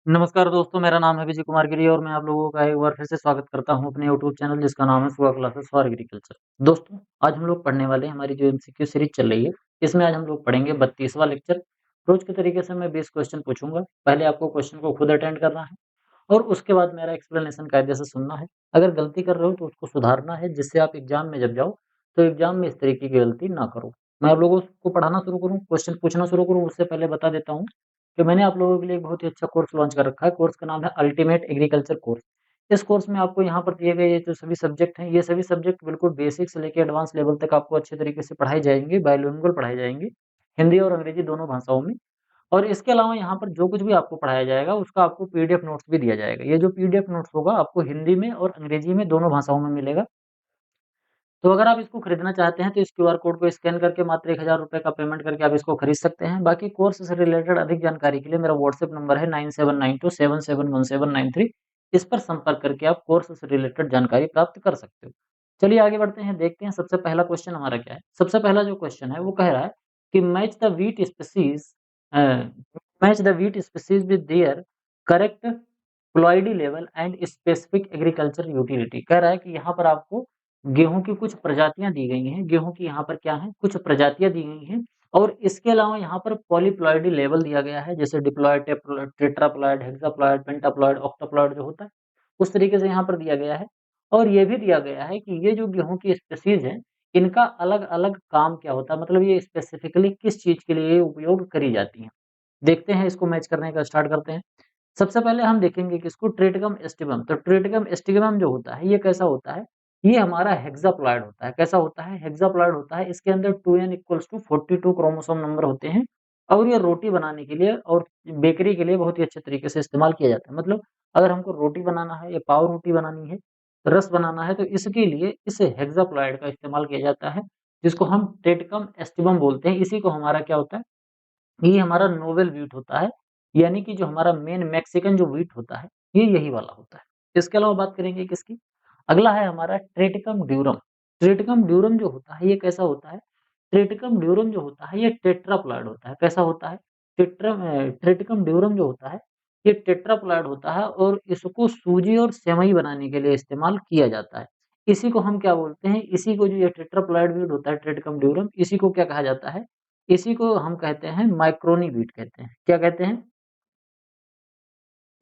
नमस्कार दोस्तों, मेरा नाम है विजय कुमार गिरी और मैं आप लोगों का एक बार फिर से स्वागत करता हूं अपने यूट्यूब चैनल जिसका नाम है सुगा क्लासेस फॉर एग्रीकल्चर। दोस्तों, आज हम लोग पढ़ने वाले हैं हमारी जो एमसीक्यू सीरीज चल रही है। इसमें आज हम लोग पढ़ेंगे 32वां लेक्चर। रोज के तरीके से मैं 20 क्वेश्चन पूछूंगा। पहले आपको क्वेश्चन को खुद अटेंड करना है और उसके बाद मेरा एक्सप्लेनेशन कायदे से सुनना है। अगर गलती कर रहे हो तो उसको सुधारना है, जिससे आप एग्जाम में जब जाओ तो एग्जाम में इस तरीके की गलती ना करो। मैं आप लोगों को पढ़ाना शुरू करूँ, क्वेश्चन पूछना शुरू करूँ, उससे पहले बता देता हूँ कि मैंने आप लोगों के लिए एक बहुत ही अच्छा कोर्स लॉन्च कर रखा है। कोर्स का नाम है अल्टीमेट एग्रीकल्चर कोर्स। इस कोर्स में आपको यहाँ पर दिए गए ये जो सभी सब्जेक्ट हैं, ये सभी सब्जेक्ट बिल्कुल बेसिक से लेके एडवांस लेवल तक आपको अच्छे तरीके से पढ़ाई जाएंगे, बाइलिंगुअल पढ़ाई जाएंगी, हिंदी और अंग्रेजी दोनों भाषाओं में। और इसके अलावा यहाँ पर जो कुछ भी आपको पढ़ाया जाएगा उसका आपको पीडीएफ नोट्स भी दिया जाएगा। ये जो पीडीएफ नोट्स होगा आपको हिंदी में और अंग्रेजी में दोनों भाषाओं में मिलेगा। तो अगर आप इसको खरीदना चाहते हैं तो इस क्यूआर कोड को स्कैन करके मात्र ₹1000 का पेमेंट करके आप इसको खरीद सकते हैं। बाकी कोर्स से रिलेटेड अधिक जानकारी के लिए मेरा व्हाट्सएप नंबर है 9792771793। इस पर संपर्क करके आप कोर्स से रिलेटेड जानकारी प्राप्त कर सकते हो। चलिए आगे बढ़ते हैं, देखते हैं सबसे पहला क्वेश्चन हमारा क्या है। सबसे पहला जो क्वेश्चन है वो कह रहा है कि match the wheat species with their correct ploidy level and specific agriculture utility. कह रहा है कि यहाँ पर आपको गेहूँ की कुछ प्रजातियाँ दी गई हैं। गेहूँ की यहाँ पर क्या है, कुछ प्रजातियाँ दी गई हैं और इसके अलावा यहाँ पर पॉलीप्लॉइडी लेवल दिया गया है, जैसे डिप्लॉयड, टेट्राप्लॉयड, हेक्साप्लॉयड, पेंटाप्लॉयड, ऑक्टाप्लॉयड जो होता है, उस तरीके से यहाँ पर दिया गया है। और ये भी दिया गया है कि ये जो गेहूँ की स्पीसीज है, इनका अलग-अलग काम क्या होता है, मतलब ये स्पेसिफिकली किस चीज़ के लिए उपयोग करी जाती हैं। देखते हैं, इसको मैच करने का स्टार्ट करते हैं। सबसे पहले हम देखेंगे किसको, ट्रिटिकम एस्टिवम। तो ट्रिटिकम एस्टिवम जो होता है ये कैसा होता है, ये हमारा हेक्साप्लॉयड होता है। कैसा होता है, हेक्साप्लॉयड होता है। इसके अंदर 2n equals to 42 chromosome number होते हैं और ये रोटी बनाने के लिए और बेकरी के लिए बहुत ही अच्छे तरीके से इस्तेमाल किया जाता है। मतलब अगर हमको रोटी बनाना है या पाव रोटी बनानी है, रस बनाना है, तो इसके लिए इस हेक्साप्लॉयड का इस्तेमाल किया जाता है, जिसको हम ट्रिटिकम एस्टिवम बोलते हैं। इसी को हमारा क्या होता है, ये हमारा नोवेल व्हीट होता है, यानी कि जो हमारा मेन मैक्सिकन जो व्हीट होता है, ये यही वाला होता है। इसके अलावा बात करेंगे किसकी, अगला है हमारा ट्रिटिकम ड्यूरम। ट्रिटिकम ड्यूरम जो होता है ये कैसा होता है, ट्रिटिकम ड्यूरम जो होता है ये टेट्राप्लॉयड होता है। कैसा होता है, ट्रिटिकम ड्यूरम जो होता है ये टेट्राप्लॉयड होता है और इसको सूजी और सेवई बनाने के लिए इस्तेमाल किया जाता है। इसी को हम क्या बोलते हैं, इसी को जो ये टेट्राप्लॉयड व्हीट होता है ट्रिटिकम ड्यूरम, इसी को क्या कहा जाता है, इसी को हम कहते हैं माइक्रोनी व्हीट कहते हैं। क्या कहते हैं,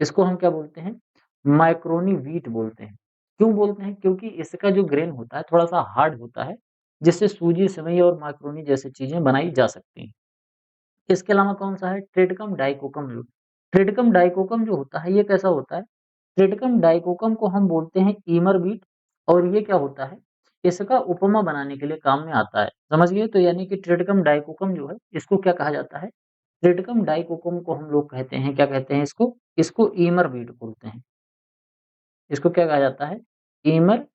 इसको हम क्या बोलते हैं, माइक्रोनी व्हीट बोलते हैं। क्यों बोलते हैं, क्योंकि इसका जो ग्रेन होता है थोड़ा-सा हार्ड होता है, जिससे सूजी, सेवई और माइक्रोनी जैसी चीज़ें बनाई जा सकती हैं। इसके अलावा कौन-सा है, ट्रिटिकम डाइकोकम व्हीट। ट्रिटिकम डाइकोकम जो होता है ये कैसा होता है, ट्रिटिकम डाइकोकम को हम बोलते हैं ईमर व्हीट और ये क्या होता है, इसका उपमा बनाने के लिए काम में आता है। समझ गए? तो यानी कि ट्रिटिकम डाइकोकम जो है इसको क्या कहा जाता है, ट्रिटिकम डाइकोकम को हम लोग कहते हैं, क्या कहते हैं इसको? इसको ईमर व्हीट बोलते हैं। इसको क्या कहा जाता है? ईमर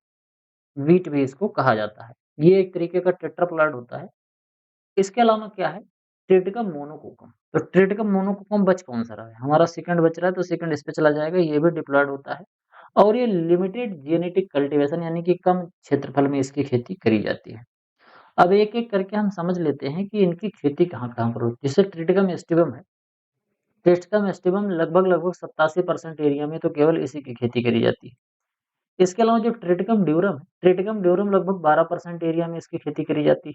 व्हीट भी इसको कहा जाता है। ये एक तरीके का टेट्राप्लॉयड होता है। इसके अलावा क्या है? ट्रिटिकम मोनोकोकम। तो ट्रिटिकम मोनोकोकम बच कौन-सा रहा है? हमारा सेकंड बच रहा है, तो सेकंड इस पे चला जाएगा, ये भी डिप्लॉयड होता है और ये लिमिटेड जेनेटिक कल्टीवेशन यानी कि कम क्षेत्रफल में इसकी खेती करी जाती है। अब एक-एक करके हम समझ लेते हैं कि इनकी खेती कहाँ-कहाँ पर होती है। जैसे ट्रिटिकम एस्टिवम है, ट्रिटिकम एस्टिवम लगभग-लगभग 87% एरिया में तो केवल इसी की खेती करी जाती है। इसके अलावा जो ट्रिटिकम ड्यूरम है, ट्रिटिकम ड्यूरम लगभग 12% एरिया में इसकी खेती करी जाती है।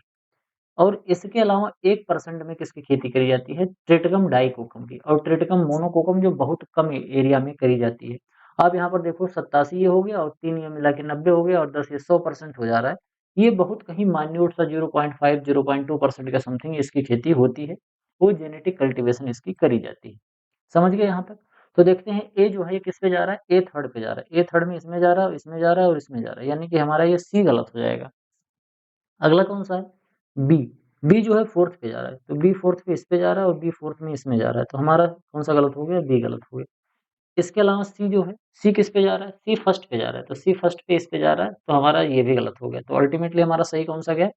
और इसके अलावा 1% में किसकी खेती करी जाती है, ट्रिटिकम डाइकोकम की, और ट्रिटिकम मोनोकोकम जो बहुत कम एरिया में करी जाती है। आप यहाँ पर देखो 87 ये हो गया और 3 ये मिला के 90 हो गया और 10 ये 100% हो जा रहा है। ये बहुत कहीं माइन्यूट सा 0.5 0.2% के समथिंग इसकी खेती होती है। वो जेनेटिक कल्टीवेशन इसकी करी जाती है। समझ गए यहाँ तक? तो देखते हैं ए जो है ये किस पे जा रहा है, ए थर्ड पे जा रहा है। ए थर्ड में इसमें जा रहा है, इसमें जा रहा है और इसमें जा रहा है। यानी कि हमारा ये सी गलत हो जाएगा। अगला कौन-सा है? बी। बी जो है 4th पे जा रहा है, तो बी 4th पे इस पे जा रहा है और बी 4th में इसमें जा रहा है, तो हमारा कौन-सा गलत हो गया? बी गलत हो गया। इसके अलावा सी जो है, सी किस पे जा रहा है? सी 1st पे जा रहा है, तो सी 1st पे इस पे जा रहा है, तो हमारा ये भी गलत हो गया। तो अल्टीमेटली हमारा सही कौन-सा गया?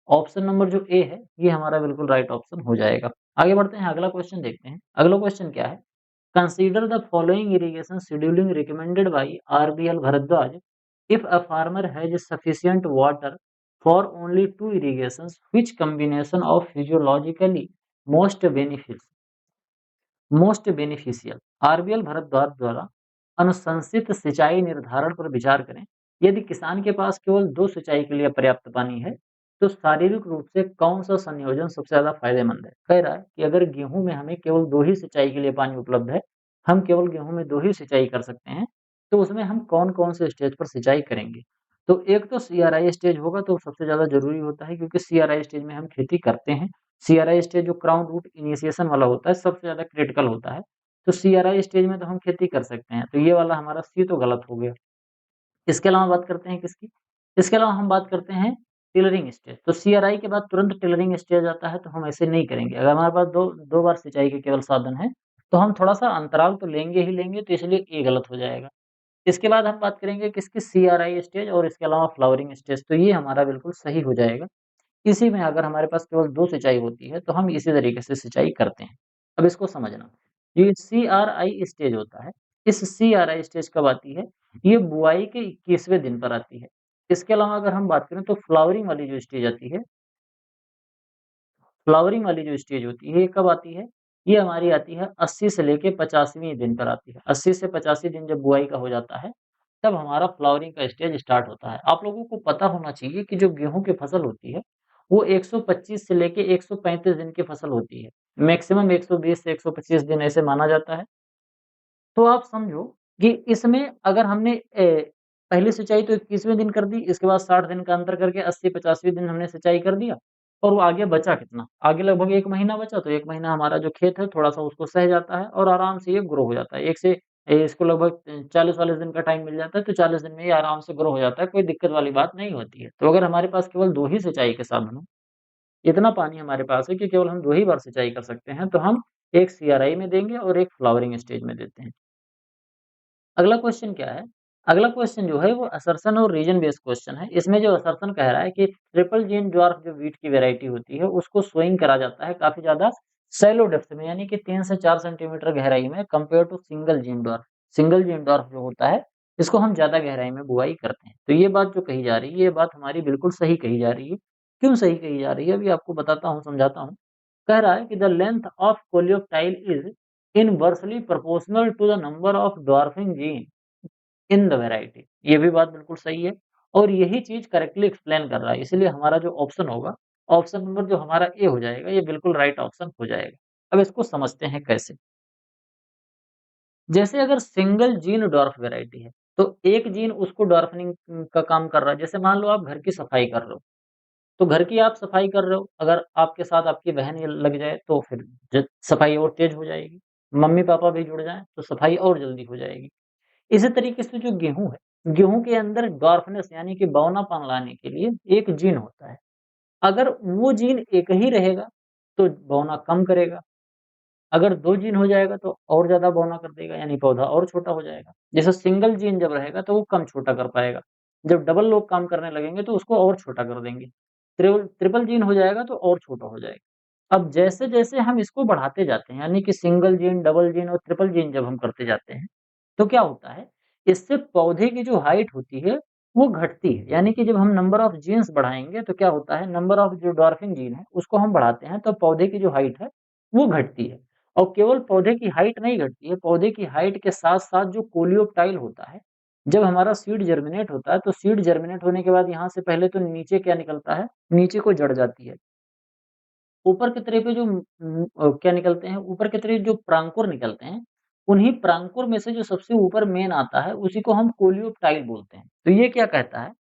ऑप्शन नंबर जो ए है, ये हमारा बिल्कुल राइट ऑप्शन हो जाएगा। आगे बढ़ते हैं, अगला क्वेश्चन देखते हैं। अगला क्वेश्चन क्या है? Consider the following irrigation scheduling recommended by RBL Bhardwaj if a farmer has sufficient water for only two irrigations, which combination of physiologically most beneficial RBL Bhardwaj द्वारा अनुशंसित सिंचाई निर्धारण पर विचार करें। यदि किसान के पास केवल 2 सिंचाई के लिए पर्याप्त पानी है, तो शारीरिक रूप से कौन-सा संयोजन सबसे ज़्यादा फ़ायदेमंद है? कह रहा है कि अगर गेहूँ में हमें केवल 2 ही सिंचाई के लिए पानी उपलब्ध है, हम केवल गेहूँ में 2 ही सिंचाई कर सकते हैं, तो उसमें हम कौन-कौन से स्टेज पर सिंचाई करेंगे? तो एक तो सीआरआई स्टेज होगा तो सबसे ज़्यादा ज़रूरी होता है क्योंकि सीआरआई स्टेज में हम खेती करते हैं। सीआरआई स्टेज जो क्राउन रूट इनिशिएशन वाला होता है, सबसे ज़्यादा क्रिटिकल होता है। तो सीआरआई स्टेज में तो हम खेती कर सकते हैं, तो ये वाला हमारा सी तो गलत हो गया। इसके अलावा बात करते हैं किसकी? इसके अलावा हम बात करते हैं टिलरिंग स्टेज। तो सीआरआई के बाद तुरंत टिलरिंग स्टेज आता है, तो हम ऐसे नहीं करेंगे। अगर हमारे पास 2 बार सिंचाई के केवल साधन हैं, तो हम थोड़ा-सा अंतराल तो लेंगे ही लेंगे, तो इसलिए ए गलत हो जाएगा। इसके बाद हम बात करेंगे किसकी? सीआरआई स्टेज और इसके अलावा फ्लावरिंग स्टेज, तो ये हमारा बिल्कुल सही हो जाएगा। इसी में अगर हमारे पास केवल 2 सिंचाई होती है, तो हम इसी तरीके से सिंचाई करते हैं। अब इसको समझना, ये सीआरआई स्टेज होता है, इस सीआरआई स्टेज कब आती है? ये बुआई के 21वें दिन पर आती है। इसके अलावा अगर हम बात करें तो फ्लावरिंग वाली जो स्टेज आती है, फ्लावरिंग वाली जो स्टेज होती है, ये कब आती है? ये हमारी आती है 80 से लेके 85वें दिन पर आती है। 80 से 85 दिन जब बुआई का हो जाता है, तब हमारा फ्लावरिंग का स्टेज स्टार्ट होता है। आप लोगों को पता होना चाहिए कि जो गेहूँ की फसल होती है, वो 125 से लेके 135 दिन की फसल होती है। मैक्सिमम 120 से 125 दिन ऐसे माना जाता है। तो आप समझो कि इसमें अगर हमने पहली सिंचाई तो 21वें दिन कर दी, इसके बाद 60 दिन का अंतर करके 80-85वें दिन हमने सिंचाई कर दिया और वो आगे बचा कितना? आगे लगभग 1 महीना बचा, तो 1 महीना हमारा जो खेत है थोड़ा-सा उसको सह जाता है और आराम से ये ग्रो हो जाता है। 1 से इसको लगभग 40-40 दिन का टाइम मिल जाता है, तो 40 दिन में ये आराम से ग्रो हो जाता है, कोई दिक्कत वाली बात नहीं होती है। तो अगर हमारे पास केवल 2 ही सिंचाई के साधन हों, इतना पानी हमारे पास है कि केवल हम 2 ही बार सिंचाई कर सकते हैं, तो हम एक सीआरआई में देंगे और एक फ्लावरिंग स्टेज में देते हैं। अगला क्वेश्चन क्या है? अगला क्वेश्चन जो है वो असर्शन और रीजन बेस्ड क्वेश्चन है। इसमें जो असर्शन कह रहा है कि ट्रिपल जीन ड्वार्फ जो व्हीट की वैरायटी होती है, उसको सोइंग करा जाता है काफ़ी ज़्यादा शैलो डेप्थ में, यानी कि 3 से 4 सेंटीमीटर गहराई में compare to single gene dwarf. Single gene dwarf जो होता है, इसको हम ज़्यादा गहराई में बुआई करते हैं। तो ये बात जो कही जा रही है, ये बात हमारी बिल्कुल सही कही जा रही है। क्यों सही कही जा रही है? अभी आपको बताता हूँ, समझाता हूँ। कह रहा है कि the length of coleoptile is inversely proportional to the number of dwarfing gene in the variety. ये भी बात बिल्कुल सही है और यही चीज़ करेक्टली एक्सप्लेन कर रहा है। इसलिए हमारा जो ऑप्शन होगा, ऑप्शन नंबर जो हमारा ए हो जाएगा, ये बिल्कुल राइट ऑप्शन हो जाएगा। अब इसको समझते हैं कैसे? जैसे अगर सिंगल जीन डॉर्फ वैरायटी है, तो एक जीन उसको डॉर्फनिंग का काम कर रहा है। जैसे मान लो आप घर की सफाई कर रहे हो, तो घर की आप सफाई कर रहे हो, अगर आपके साथ आपकी बहन ये लग जाए, तो फिर सफाई और तेज हो जाएगी। मम्मी-पापा भी जुड़ जाएँ, तो सफाई और जल्दी हो जाएगी। इसी तरीके से जो गेहूँ है, गेहूँ के अंदर डॉर्फनेस यानी कि बौनापन लाने के लिए एक जीन होता है। अगर वो जीन एक ही रहेगा, तो बौना कम करेगा। अगर 2 जीन हो जाएगा तो और ज़्यादा बौना कर देगा, यानी पौधा और छोटा हो जाएगा। जैसे सिंगल जीन जब रहेगा तो वो कम छोटा कर पाएगा। जब डबल लोग काम करने लगेंगे तो उसको और छोटा कर देंगे। ट्रिपल जीन हो जाएगा तो और छोटा हो जाएगा। अब जैसे-जैसे हम इसको बढ़ाते जाते हैं, यानी कि सिंगल जीन, डबल जीन और ट्रिपल जीन जब हम करते जाते हैं, तो क्या होता है, इससे पौधे की जो हाइट होती है, वो घटती है। यानी कि जब हम नंबर ऑफ जीन्स बढ़ाएँगे तो क्या होता है, नंबर ऑफ जो डॉर्फिंग जीन है, उसको हम बढ़ाते हैं, तो पौधे की जो हाइट है, वो घटती है। और केवल पौधे की हाइट नहीं घटती है, पौधे की हाइट के साथ-साथ जो कोलियोप्टाइल होता है, जब हमारा सीड जर्मिनेट होता है, तो सीड जर्मिनेट होने के बाद यहाँ से पहले तो नीचे क्या निकलता है, नीचे को जड़ जाती है। ऊपर की तरफ जो क्या निकलते हैं, ऊपर की तरफ जो प्रांकुर निकलते हैं, उन्हीं प्रांकुर में से जो सबसे ऊपर मेन आता है, उसी को हम कोलियोप्टाइल बोलते हैं। तो ये क्या कहता है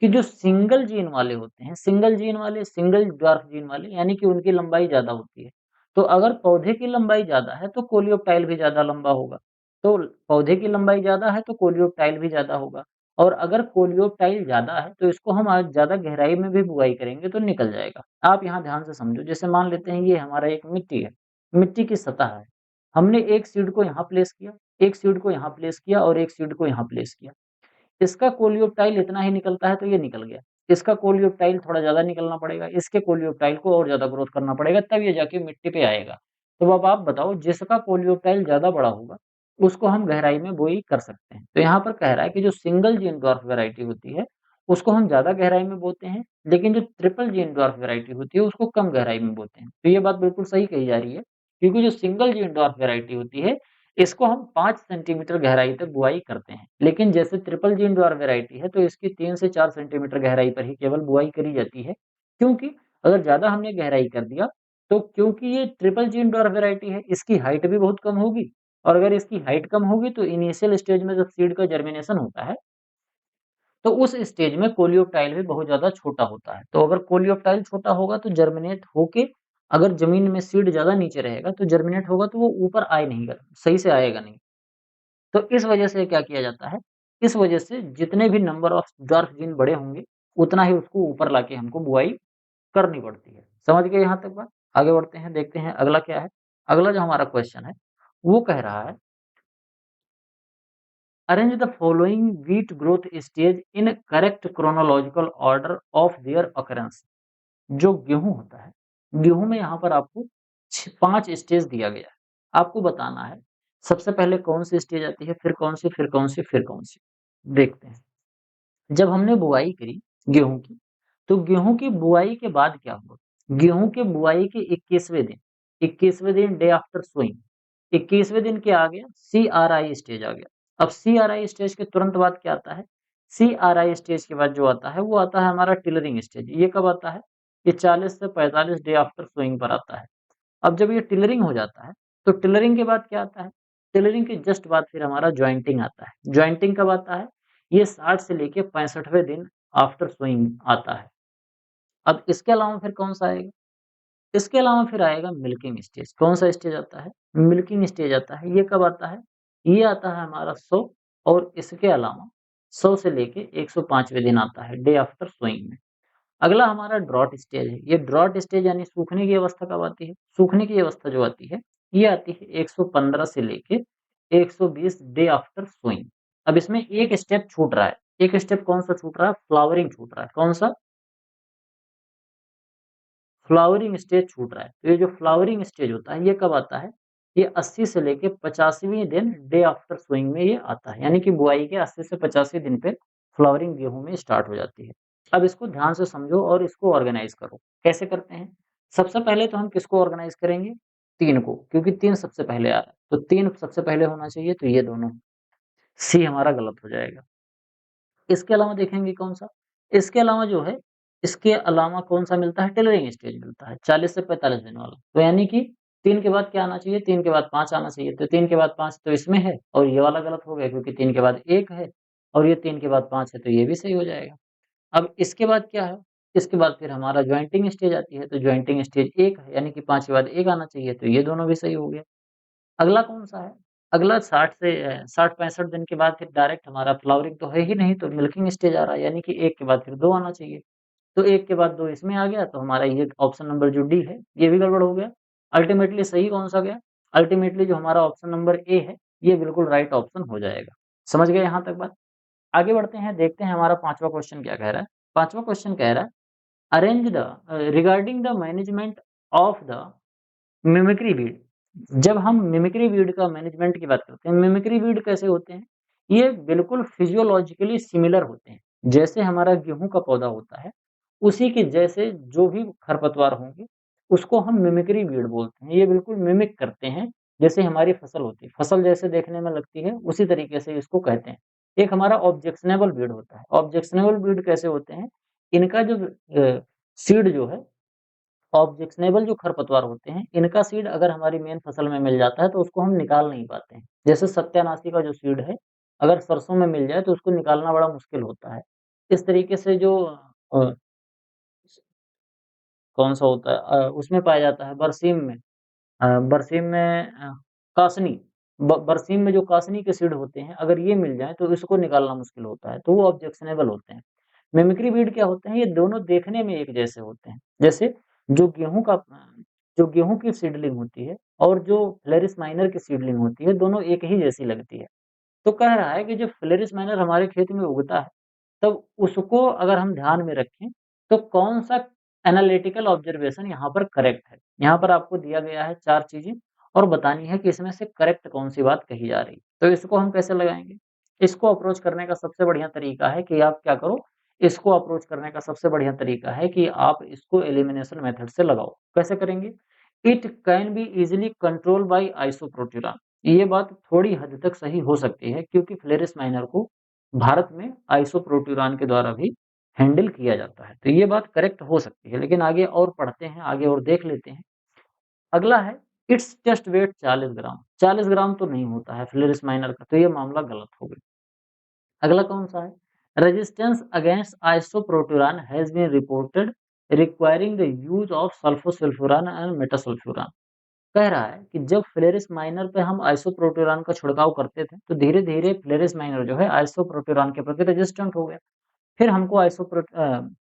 कि जो सिंगल जीन वाले होते हैं, सिंगल जीन वाले, सिंगल ड्वार्फ जीन वाले, यानी कि उनकी लंबाई ज़्यादा होती है। तो अगर पौधे की लंबाई ज़्यादा है, तो कोलियोप्टाइल भी ज़्यादा लंबा होगा। तो पौधे की लंबाई ज़्यादा है, तो कोलियोप्टाइल भी ज़्यादा होगा। और अगर कोलियोप्टाइल ज़्यादा है, तो इसको हम आज ज़्यादा गहराई में भी बुआई करेंगे तो निकल जाएगा। आप यहाँ ध्यान से समझो, जैसे मान लेते हैं ये हमारा एक मिट्टी है, मिट्टी की सतह है। हमने एक सीड को यहाँ प्लेस किया, एक सीड को यहाँ प्लेस किया और एक सीड को यहाँ प्लेस किया। इसका कोलियोप्टाइल इतना ही निकलता है तो ये निकल गया। इसका कोलियोप्टाइल थोड़ा ज़्यादा निकलना पड़ेगा, इसके कोलियोप्टाइल को और ज़्यादा ग्रोथ करना पड़ेगा, तब ये जाके मिट्टी पे आएगा। तो अब आप बताओ, जिसका कोलियोप्टाइल ज़्यादा बड़ा होगा, उसको हम गहराई में बोई कर सकते हैं। तो यहाँ पर कह रहा है कि जो सिंगल जीन ड्वार्फ वैरायटी होती है, उसको हम ज़्यादा गहराई में बोते हैं, लेकिन जो ट्रिपल जीन ड्वार्फ वैरायटी होती है, उसको कम गहराई में बोते हैं। तो ये बात बिल्कुल सही कही जा रही है, क्योंकि जो सिंगल जीन ड्वार्फ वैरायटी होती है, इसको हम 5 सेंटीमीटर गहराई तक बुआई करते हैं। लेकिन जैसे ट्रिपल जीन ज्वार वैरायटी है तो इसकी 3 से 4 सेंटीमीटर गहराई पर ही केवल बुआई करी जाती है। क्योंकि अगर ज़्यादा हमने गहराई कर दिया तो क्योंकि ये ट्रिपल जीन ज्वार वैरायटी है, इसकी हाइट भी बहुत कम होगी और अगर इसकी हाइट कम होगी तो इनिशियल स्टेज में जब सीड का जर्मिनेशन होता है तो उस स्टेज में कोलियोप्टाइल भी बहुत ज़्यादा छोटा होता है। तो अगर कोलियोप्टाइल छोटा होगा तो जर्मिनेट होके अगर ज़मीन में सीड ज़्यादा नीचे रहेगा तो जर्मिनेट होगा तो वो ऊपर आए नहीं गा सही से आएगा नहीं। तो इस वजह से क्या किया जाता है, इस वजह से जितने भी नंबर ऑफ ड्वार्फ जीन बड़े होंगे, उतना ही उसको ऊपर लाके हमको बुआई करनी पड़ती है। समझ गए यहाँ तक बात? आगे बढ़ते हैं, देखते हैं अगला क्या है? अगला जो हमारा क्वेश्चन है, वो कह रहा है arrange the following wheat growth stage in correct chronological order of their occurrence. जो गेहूँ होता है, गेहूँ में यहाँ पर आपको 5 स्टेज दिया गया है। आपको बताना है, सबसे पहले कौन-सी स्टेज आती है, फिर कौन-सी, फिर कौन-सी, फिर कौन-सी। देखते हैं। जब हमने बुआई करी गेहूँ की, तो गेहूँ की बुआई के बाद क्या हुआ? गेहूँ के बुआई के 21वें दिन डे आफ्टर सोइंग, 21वें दिन क्या आ गया? CRI स्टेज आ गया। अब CRI स्टेज के तुरंत बाद क्या आता है? CRI स्टेज के बाद जो आता है, वो आता है हमारा टिलरिंग स्टेज। ये कब आता है? ये 40 से 45 डे आफ्टर सोइंग पर आता है। अब जब ये टिलरिंग हो जाता है, तो टिलरिंग के बाद क्या आता है? टिलरिंग के जस्ट बाद फिर हमारा जॉइंटिंग आता है। जॉइंटिंग कब आता है? ये 60 से लेके 65वें दिन आफ्टर सोइंग आता है। अब इसके अलावा फिर कौन-सा आएगा? इसके अलावा फिर आएगा मिल्किंग स्टेज। कौन-सा स्टेज आता है? मिल्किंग स्टेज आता है। ये कब आता है? ये आता है हमारा 100 और इसके अलावा 100 से लेके 105वें दिन आता है, डे आफ्टर सोइंग में। अगला हमारा ड्रॉट स्टेज है। ये ड्रॉट स्टेज यानी सूखने की अवस्था कब आती है? सूखने की अवस्था जो आती है, ये आती है 115 से लेके 120 डे आफ्टर सोइंग। अब इसमें एक स्टेप छूट रहा है। एक स्टेप कौन-सा छूट रहा है? फ्लावरिंग छूट रहा है। कौन-सा? फ्लावरिंग स्टेज छूट रहा है। तो ये जो फ्लावरिंग स्टेज होता है, ये कब आता है? ये 80 से लेके 85वें दिन डे आफ्टर सोइंग में ये आता है। यानी कि बुआई के 80 से 85वें दिन पे फ्लावरिंग गेहूँ में स्टार्ट हो जाती है। अब इसको ध्यान से समझो और इसको ऑर्गेनाइज़ करो। कैसे करते हैं? सबसे पहले तो हम किसको ऑर्गेनाइज़ करेंगे? 3 को, क्योंकि 3 सबसे पहले आ रहा है। तो 3 सबसे पहले होना चाहिए, तो ये दोनों। सी हमारा गलत हो जाएगा। इसके अलावा देखेंगे कौन-सा? इसके अलावा जो है, इसके अलावा कौन-सा मिलता है? टेलरिंग स्टेज मिलता है, 40 से 45 दिन वाला। तो यानी कि 3 के बाद क्या आना चाहिए? 3 के बाद 5 आना चाहिए। तो 3 के बाद 5 तो इसमें है और ये वाला गलत हो गया क्योंकि 3 के बाद 1 है और ये 3 के बाद 5 है, तो ये भी सही हो जाएगा। अब इसके बाद क्या है? इसके बाद फिर हमारा जॉइंटिंग स्टेज आती है, तो जॉइंटिंग स्टेज 1 है, यानी कि 5 के बाद 1 आना चाहिए, तो ये दोनों भी सही हो गया। अगला कौन-सा है? अगला 60 से 60-65 दिन के बाद फिर डायरेक्ट हमारा फ्लावरिंग तो है ही नहीं, तो मिल्किंग स्टेज आ रहा है, यानी कि 1 के बाद फिर 2 आना चाहिए। तो 1 के बाद 2 इसमें आ गया, तो हमारा ये ऑप्शन नंबर जो डी है, ये भी गड़बड़ हो गया। अल्टीमेटली सही कौन-सा गया? अल्टीमेटली जो हमारा ऑप्शन नंबर ए है, ये बिल्कुल राइट ऑप्शन हो जाएगा। समझ गए यहाँ तक बात? आगे बढ़ते हैं, देखते हैं हमारा 5वाँ क्वेश्चन क्या कह रहा है। 5वाँ क्वेश्चन कह रहा है, arrange the regarding the management of the mimicry weed. जब हम मिमिक्री वीड का मैनेजमेंट की बात करते हैं, मिमिक्री वीड कैसे होते हैं? ये बिल्कुल फिजियोलॉजिकली सिमिलर होते हैं। जैसे हमारा गेहूँ का पौधा होता है, उसी के जैसे जो भी खरपतवार होंगे, उसको हम मिमिक्री वीड बोलते हैं। ये बिल्कुल मिमिक करते हैं, जैसे हमारी फसल होती है। फसल जैसे देखने में लगती है, उसी तरीके से इसको कहते हैं। एक हमारा ऑब्जेक्शनेबल वीड होता है। ऑब्जेक्शनेबल वीड कैसे होते हैं? इनका जो सीड जो है ऑब्जेक्शनेबल जो खरपतवार होते हैं, इनका सीड अगर हमारी मेन फसल में मिल जाता है, तो उसको हम निकाल नहीं पाते हैं। जैसे सत्यानाशी का जो सीड है, अगर सरसों में मिल जाए, तो उसको निकालना बड़ा मुश्किल होता है। इस तरीके से जो कौन-सा होता है उसमें पाया जाता है बरसीम में। बरसीम में कासनी बरसीम में जो कासनी के सीड होते हैं, अगर ये मिल जाएँ, तो इसको निकालना मुश्किल होता है, तो वो ऑब्जेक्शनेबल होते हैं। मिमिक्री वीड क्या होते हैं? ये दोनों देखने में एक जैसे होते हैं। जैसे जो गेहूँ का जो गेहूँ की सीडलिंग होती है और जो फ्लेरिस माइनर की सीडलिंग होती है, दोनों एक ही जैसी लगती है। तो कह रहा है कि जब फ्लेरिस माइनर हमारे खेत में उगता है, तब उसको अगर हम ध्यान में रखें, तो कौन-सा एनालिटिकल ऑब्जर्वेशन यहाँ पर करेक्ट है। यहाँ पर आपको दिया गया है 4 चीज़ें और बतानी है कि इसमें से करेक्ट कौन-सी बात कही जा रही है। तो इसको हम कैसे लगाएँगे? इसको अप्रोच करने का सबसे बढ़िया तरीका है कि आप क्या करो, इसको अप्रोच करने का सबसे बढ़िया तरीका है कि आप इसको एलिमिनेशन मेथड से लगाओ। कैसे करेंगे? It can be easily controlled by isoproturon. ये बात थोड़ी हद तक सही हो सकती है क्योंकि फ्लेरिस माइनर को भारत में आइसोप्रोट्यूरान के द्वारा भी हैंडल किया जाता है। तो ये बात करेक्ट हो सकती है, लेकिन आगे और पढ़ते हैं, आगे और देख लेते हैं। अगला है इट्स जस्ट वेट 40 ग्राम। 40 ग्राम तो नहीं होता है फ्लेरिस माइनर का, तो ये मामला गलत हो गया। अगला कौन-सा है? Resistance against isoproturon has been reported requiring the use of sulfosulfuron and metsulfuron. कह रहा है कि जब फ्लेरिस माइनर पे हम आइसोप्रोट्यूरान का छिड़काव करते थे, तो धीरे-धीरे फ्लेरिस माइनर जो है आइसोप्रोट्यूरान के प्रति रेजिस्टेंट हो गया। फिर हमको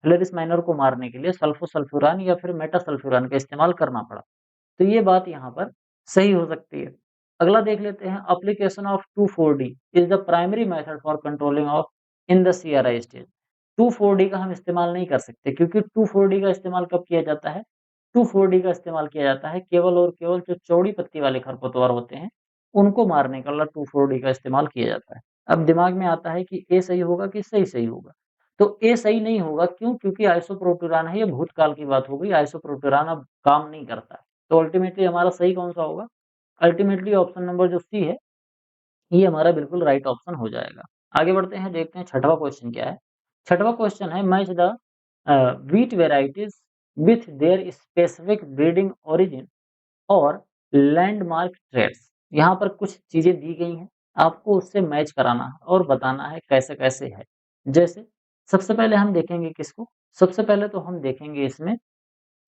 फ्लेरिस माइनर को मारने के लिए सल्फोसल्फ्यूरान या फिर मेटासल्फ्यूरान का इस्तेमाल करना पड़ा। तो ये बात यहाँ पर सही हो सकती है। अगला देख लेते हैं, application of 2,4-D is the primary method for controlling of in the CRI stage. 2,4-D का हम इस्तेमाल नहीं कर सकते क्योंकि 2,4-D का इस्तेमाल कब किया जाता है? 2,4-D का इस्तेमाल किया जाता है केवल और केवल जो चौड़ी पत्ती वाले खरपतवार होते हैं, उनको मारने के लिए 2,4-D का इस्तेमाल किया जाता है। अब दिमाग में आता है कि ए सही होगा कि सही होगा? तो ए सही नहीं होगा, क्यों? क्योंकि आइसोप्रोट्यूरान है, ये भूतकाल की बात हो गई, आइसोप्रोट्यूरान अब काम नहीं करता है। तो अल्टीमेटली हमारा सही कौन-सा होगा? अल्टीमेटली ऑप्शन नंबर जो सी है, ये हमारा बिल्कुल राइट ऑप्शन हो जाएगा। आगे बढ़ते हैं, देखते हैं छठवां क्वेश्चन क्या है। छठवां क्वेश्चन है match the wheat varieties with their specific breeding origin और लैंडमार्क ट्रेड्स। यहाँ पर कुछ चीज़ें दी गई हैं, आपको उससे मैच कराना है और बताना है कैसे-कैसे है। जैसे सबसे पहले हम देखेंगे किसको? सबसे पहले तो हम देखेंगे इसमें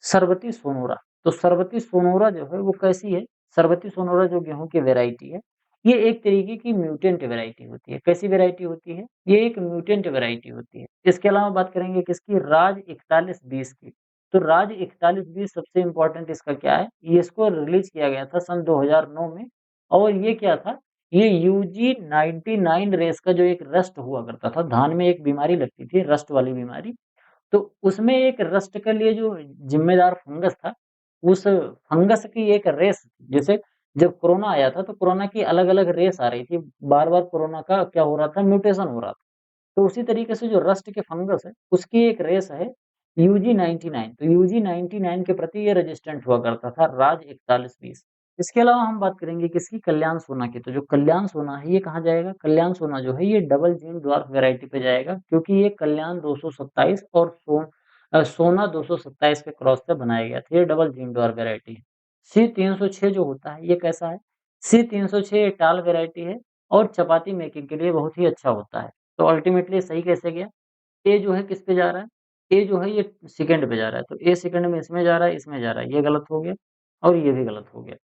सरबती सोनोरा। तो सरबती सोनोरा जो है वो कैसी है? सरबती सोनोरा जो गेहूँ की वैरायटी है, ये एक तरीके की म्यूटेंट वैरायटी होती है। कैसी वैरायटी होती है? ये एक म्यूटेंट वैरायटी होती है। इसके अलावा बात करेंगे किसकी? राज 4120 की। तो राज 4120 सबसे इम्पोर्टेंट इसका क्या है? ये इसको रिलीज़ किया गया था सन 2009 में, और ये क्या था? ये यूजी 99 रेस का जो एक रस्ट हुआ करता था, धान में एक बीमारी लगती थी, रस्ट वाली बीमारी। तो उसमें एक रस्ट के लिए जो ज़िम्मेदार फंगस था, उस फंगस की एक रेस, जैसे जब कोरोना आया था, तो कोरोना की अलग-अलग रेस आ रही थी। बार-बार कोरोना का क्या हो रहा था? म्यूटेशन हो रहा था। तो उसी तरीके से जो रस्ट के फंगस है, उसकी एक रेस है यूजी 99। तो यूजी 99 के प्रति ये रेजिस्टेंट हुआ करता था, राज 4120। इसके अलावा हम बात करेंगे किसकी? कल्याण सोना की। तो जो कल्याण सोना है, ये कहाँ जाएगा? कल्याण सोना जो है, ये डबल जीन ड्वार्फ वैरायटी पे जाएगा, क्योंकि ये कल्याण 227 और सोना 227 के क्रॉस से बनाया गया था। ये डबल जीन ड्वार्फ वैरायटी है। सी 306 जो होता है, ये कैसा है? सी 306 टाल वैरायटी है और चपाती मेकिंग के लिए बहुत ही अच्छा होता है। तो अल्टीमेटली सही कैसे गया? ए जो है किस पे जा रहा है? ए जो है ये सेकंड पे जा रहा है, तो ए सेकंड में इसमें जा रहा है, इसमें जा रहा है, ये गलत हो गया और ये भी गलत हो गया।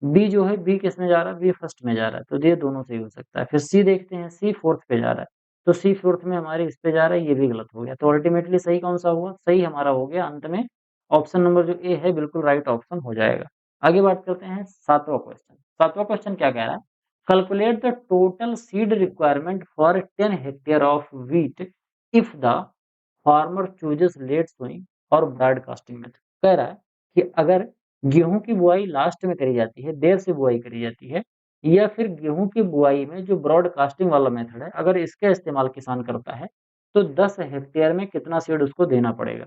बी जो है, बी किसमें जा रहा है? बी फर्स्ट में जा रहा है, तो ये दोनों सही हो सकता है। फिर सी देखते हैं, सी फोर्थ पे जा रहा है, तो सी फोर्थ में हमारे इस पे जा रहा है, ये भी गलत हो गया। तो अल्टीमेटली सही कौन-सा हुआ? सही हमारा हो गया अंत में ऑप्शन नंबर जो ए है, बिल्कुल राइट ऑप्शन हो जाएगा। आगे बात करते हैं 7वां क्वेश्चन। 7वां क्वेश्चन क्या कह रहा है? Calculate the total seed requirement for 10 hectare of wheat if the farmer chooses late sowing और ब्रॉडकास्टिंग मेथड। कह रहा है कि अगर गेहूँ की बुआई लास्ट में करी जाती है, देर से बुआई करी जाती है, या फिर गेहूँ की बुआई में जो ब्रॉडकास्टिंग वाला मेथड है, अगर इसका इस्तेमाल किसान करता है, तो 10 हेक्टेयर में कितना सीड उसको देना पड़ेगा?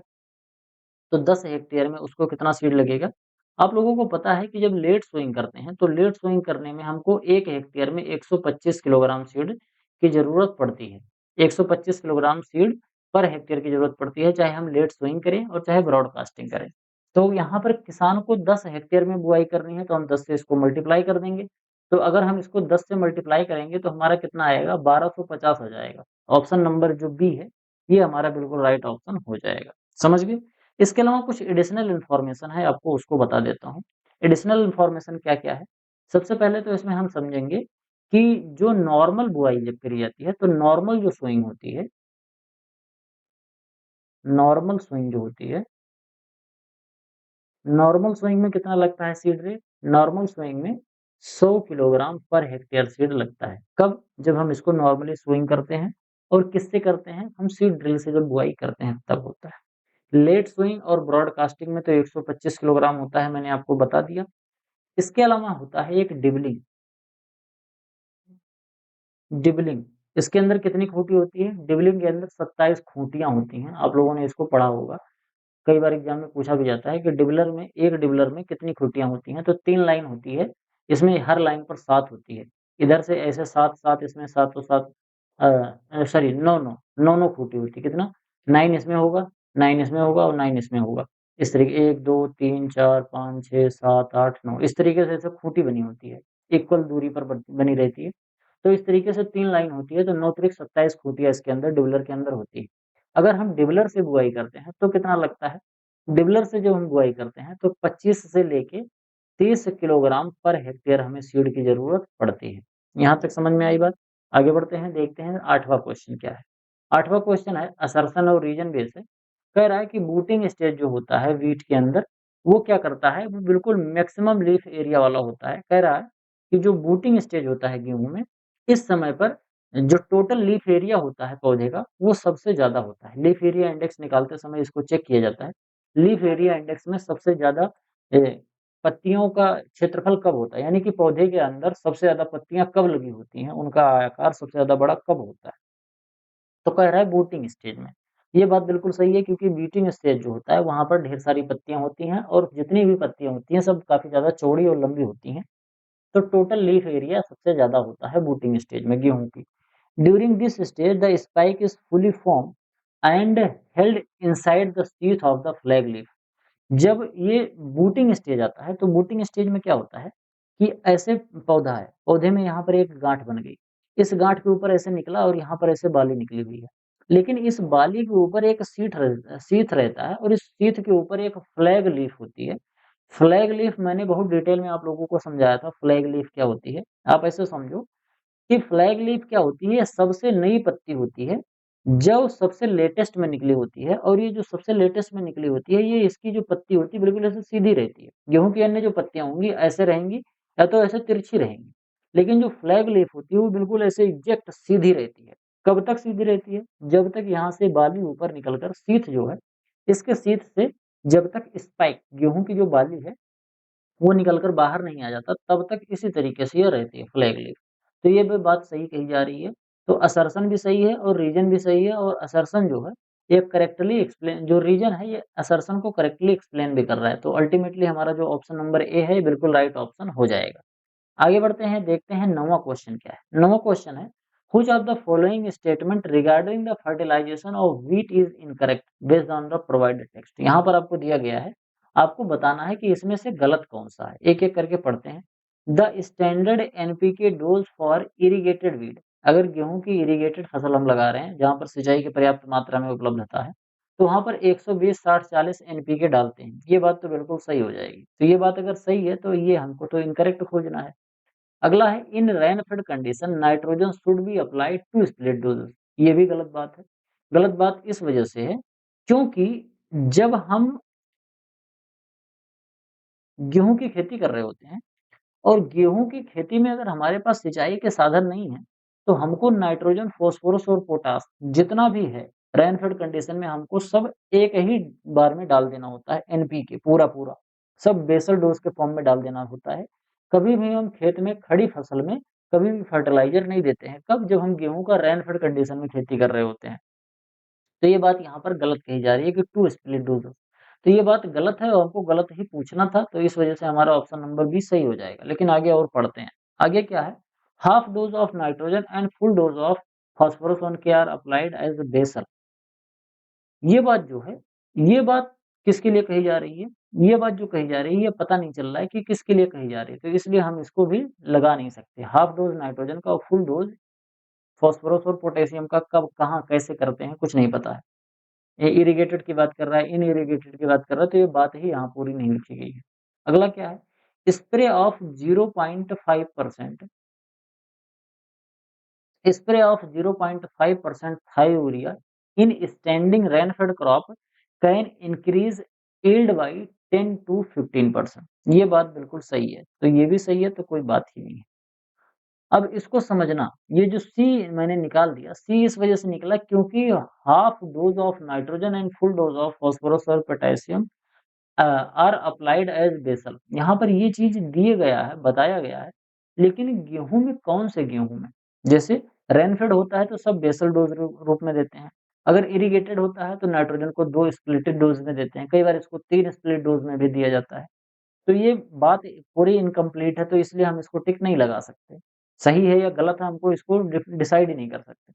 तो 10 हेक्टेयर में उसको कितना सीड लगेगा? आप लोगों को पता है कि जब लेट सोइंग करते हैं, तो लेट सोइंग करने में हमको 1 हेक्टेयर में 125 किलोग्राम सीड की ज़रूरत पड़ती है। 125 किलोग्राम सीड पर हेक्टेयर की ज़रूरत पड़ती है, चाहे हम लेट सोइंग करें और चाहे ब्रॉडकास्टिंग करें। तो यहाँ पर किसान को 10 हेक्टेयर में बुआई करनी है, तो हम 10 से इसको मल्टीप्लाई कर देंगे। तो अगर हम इसको 10 से मल्टीप्लाई करेंगे, तो हमारा कितना आएगा? 1250 आ जाएगा। ऑप्शन नंबर जो बी है, ये हमारा बिल्कुल राइट ऑप्शन हो जाएगा। समझ गए? इसके अलावा कुछ एडिशनल इन्फॉर्मेशन है, आपको उसको बता देता हूँ। एडिशनल इन्फॉर्मेशन क्या-क्या है? सबसे पहले तो इसमें हम समझेंगे कि जो नॉर्मल बुआई जब करी जाती है, तो नॉर्मल जो सोइंग होती है, नॉर्मल सोइंग जो होती है, नॉर्मल सोइंग में कितना लगता है सीड रेट? नॉर्मल सोइंग में 100 किलोग्राम पर हेक्टेयर सीड लगता है। कब? जब हम इसको नॉर्मली सोइंग करते हैं। और किससे करते हैं? हम सीड ड्रिल से जब बुआई करते हैं तब होता है। लेट सोइंग और ब्रॉडकास्टिंग में तो 125 किलोग्राम होता है, मैंने आपको बता दिया। इसके अलावा होता है एक डिबलिंग। डिबलिंग, इसके अंदर कितनी खूंटी होती है? डिबलिंग के अंदर 27 खूंटियाँ होती हैं। आप लोगों ने इसको पढ़ा होगा। कई बार एग्ज़ाम में पूछा भी जाता है कि डिबलर में, एक डिबलर में कितनी खूंटियाँ होती हैं? तो 3 लाइन होती है। इसमें हर लाइन पर 7 होती है। इधर से ऐसे 7, 7 इसमें 7 तो 7 सॉरी 9, 9 खूंटी होती है। कितना? 9 इसमें होगा, 9 इसमें होगा और 9 इसमें होगा। इस तरीके 1, 2, 3, 4, 5, 6, 7, 8, 9 इस तरीके से ऐसे खूंटी बनी होती है। इक्वल दूरी पर बनी रहती है। तो इस तरीके से 3 लाइन होती है, तो 9 त्रिक 27 खूंटियाँ इसके अंदर डिबलर के अंदर होती है। अगर हम डिबलर से बुआई करते हैं तो कितना लगता है? डिबलर से जब हम बुआई करते हैं तो 25 से लेके 30 किलोग्राम पर हेक्टेयर हमें सीड की ज़रूरत पड़ती है। यहाँ तक समझ में आई बात? आगे बढ़ते हैं, देखते हैं 8वाँ क्वेश्चन क्या है। 8वाँ क्वेश्चन है असर्शन और रीजन बेस है। कह रहा है कि बूटिंग स्टेज जो होता है व्हीट के अंदर, वो क्या करता है? वो बिल्कुल मैक्सिमम लीफ एरिया वाला होता है। कह रहा है कि जो बूटिंग स्टेज होता है गेहूँ में, इस समय पर जो टोटल लीफ एरिया होता है पौधे का, वो सबसे ज़्यादा होता है। लीफ एरिया इंडेक्स निकालते समय इसको चेक किया जाता है। लीफ एरिया इंडेक्स में सबसे ज़्यादा पत्तियों का क्षेत्रफल कब होता है? यानी कि पौधे के अंदर सबसे ज़्यादा पत्तियाँ कब लगी होती हैं? उनका आकार सबसे ज़्यादा बड़ा कब होता है? तो कह रहा है बूटिंग स्टेज में। ये बात बिल्कुल सही है क्योंकि बीटिंग स्टेज जो होता है वहाँ पर ढेर सारी पत्तियाँ होती हैं और जितनी भी पत्तियाँ होती हैं सब काफ़ी ज़्यादा चौड़ी और लंबी होती हैं। तो टोटल लीफ एरिया सबसे ज़्यादा होता है बूटिंग स्टेज में गेहूँ की। During this stage the spike is fully form and held inside the sheath of the flag leaf. जब ये बूटिंग स्टेज आता है, तो बूटिंग स्टेज में क्या होता है कि ऐसे पौधा है, पौधे में यहाँ पर एक गाँठ बन गई। इस गाँठ के ऊपर ऐसे निकला और यहाँ पर ऐसे बाली निकली हुई है। लेकिन इस बाली के ऊपर एक शीथ रहता है और इस शीथ के ऊपर एक फ्लैग लीफ होती है। फ्लैग लीफ मैंने बहुत डिटेल में आप लोगों को समझाया था, फ्लैग लीफ क्या होती है। आप ऐसे समझो कि फ्लैग लीफ क्या होती है, सबसे नई पत्ती होती है, जो सबसे लेटेस्ट में निकली होती है और ये जो सबसे लेटेस्ट में निकली होती है, ये इसकी जो पत्ती होती है बिल्कुल ऐसे सीधी रहती है। गेहूँ की अन्य जो पत्तियाँ होंगी ऐसे रहेंगी या तो ऐसे तिरछी रहेंगी। लेकिन जो फ्लैग लीफ होती है वो बिल्कुल ऐसे एग्ज़ैक्ट सीधी रहती है। कब तक सीधी रहती है? जब तक यहाँ से बाली ऊपर निकलकर शीथ जो है, इसके शीथ से जब तक स्पाइक गेहूँ की जो बाली है वो निकल कर बाहर नहीं आ जाता, तब तक इसी तरीके से ये रहती है फ्लैग लीफ। तो ये भी बात सही कही जा रही है। तो असर्शन भी सही है और रीज़न भी सही है और असर्शन जो है, ये करेक्टली एक्सप्लेन जो रीज़न है ये असर्शन को करेक्टली एक्सप्लेन भी कर रहा है। तो अल्टीमेटली हमारा जो ऑप्शन नंबर ए है, ये बिल्कुल राइट ऑप्शन हो जाएगा। आगे बढ़ते हैं, देखते हैं 9वाँ क्वेश्चन क्या है। 9वाँ क्वेश्चन है, which of the following statement regarding the fertilisation of wheat is incorrect based on the provided text. यहाँ पर आपको दिया गया है, आपको बताना है कि इसमें से गलत कौन-सा है। एक-एक करके पढ़ते हैं। The standard NPK dose for irrigated wheat. अगर गेहूँ की इरिगेटेड फसल हम लगा रहे हैं, जहाँ पर सिंचाई की पर्याप्त मात्रा में उपलब्धता है, तो वहाँ पर 120, 60, 40 एनपीके डालते हैं। ये बात तो बिल्कुल सही हो जाएगी। तो ये बात अगर सही है, तो ये हमको तो इनकरेक्ट खोजना है। अगला है in rainfed condition nitrogen should be applied to split doses. ये भी गलत बात है। गलत बात इस वजह से है क्योंकि जब हम गेहूँ की खेती कर रहे होते हैं और गेहूँ की खेती में अगर हमारे पास सिंचाई के साधन नहीं है, तो हमको नाइट्रोजन, फास्फोरस और पोटाश जितना भी है रेनफेड कंडीशन में हमको सब एक ही बार में डाल देना होता है एनपीके पूरा-पूरा। सब बेसल डोज़ के फॉर्म में डाल देना होता है। कभी भी हम खेत में खड़ी फसल में कभी भी फर्टिलाइज़र नहीं देते हैं। कब? जब हम गेहूँ का रेनफेड कंडीशन में खेती कर रहे होते हैं। तो ये बात यहाँ पर गलत कही जा रही है कि टू स्प्लिट डोज़। तो ये बात गलत है और हमको गलत ही पूछना था, तो इस वजह से हमारा ऑप्शन नंबर बी सही हो जाएगा। लेकिन आगे और पढ़ते हैं। आगे क्या है? Half dose of nitrogen and full dose of phosphorus on के आर अप्लाइड एज़ बेसल। ये बात जो है, ये बात किसके लिए कही जा रही है? ये बात जो कही जा रही है, ये पता नहीं चल रहा है कि किसके लिए कही जा रही है, तो इसलिए हम इसको भी लगा नहीं सकते। हाफ डोज़ नाइट्रोजन का और फुल डोज़ फास्फोरस और पोटेशियम का कब, कहाँ, कैसे करते हैं, कुछ नहीं पता है। ये इरिगेटेड की बात कर रहा है, इनइरिगेटेड की बात कर रहा है, तो ये बात ही यहाँ पूरी नहीं लिखी गई है। अगला क्या है? Spray of 0.5% spray of 0.5% thiourea in standing rainfed crop can increase yield by 10 to 15%। ये बात बिल्कुल सही है। तो ये भी सही है, तो कोई बात ही नहीं है। अब इसको समझना, ये जो सी मैंने निकाल दिया, सी इस वजह से निकला क्योंकि half dose of nitrogen and full dose of phosphorus और potassium are applied as basal. यहाँ पर ये चीज़ दिए गया है, बताया गया है, लेकिन गेहूँ में कौन से गेहूँ में? जैसे रेनफेड होता है तो सब बेसल डोज़ रूप में देते हैं। अगर इरिगेटेड होता है तो नाइट्रोजन को 2 स्प्लिटेड डोज़ में देते हैं। कई बार इसको 3 स्प्लिट डोज़ में भी दिया जाता है। तो ये बात पूरी इनकम्प्लीट है, तो इसलिए हम इसको टिक नहीं लगा सकते। सही है या गलत है हमको इसको डिसाइड ही नहीं कर सकते।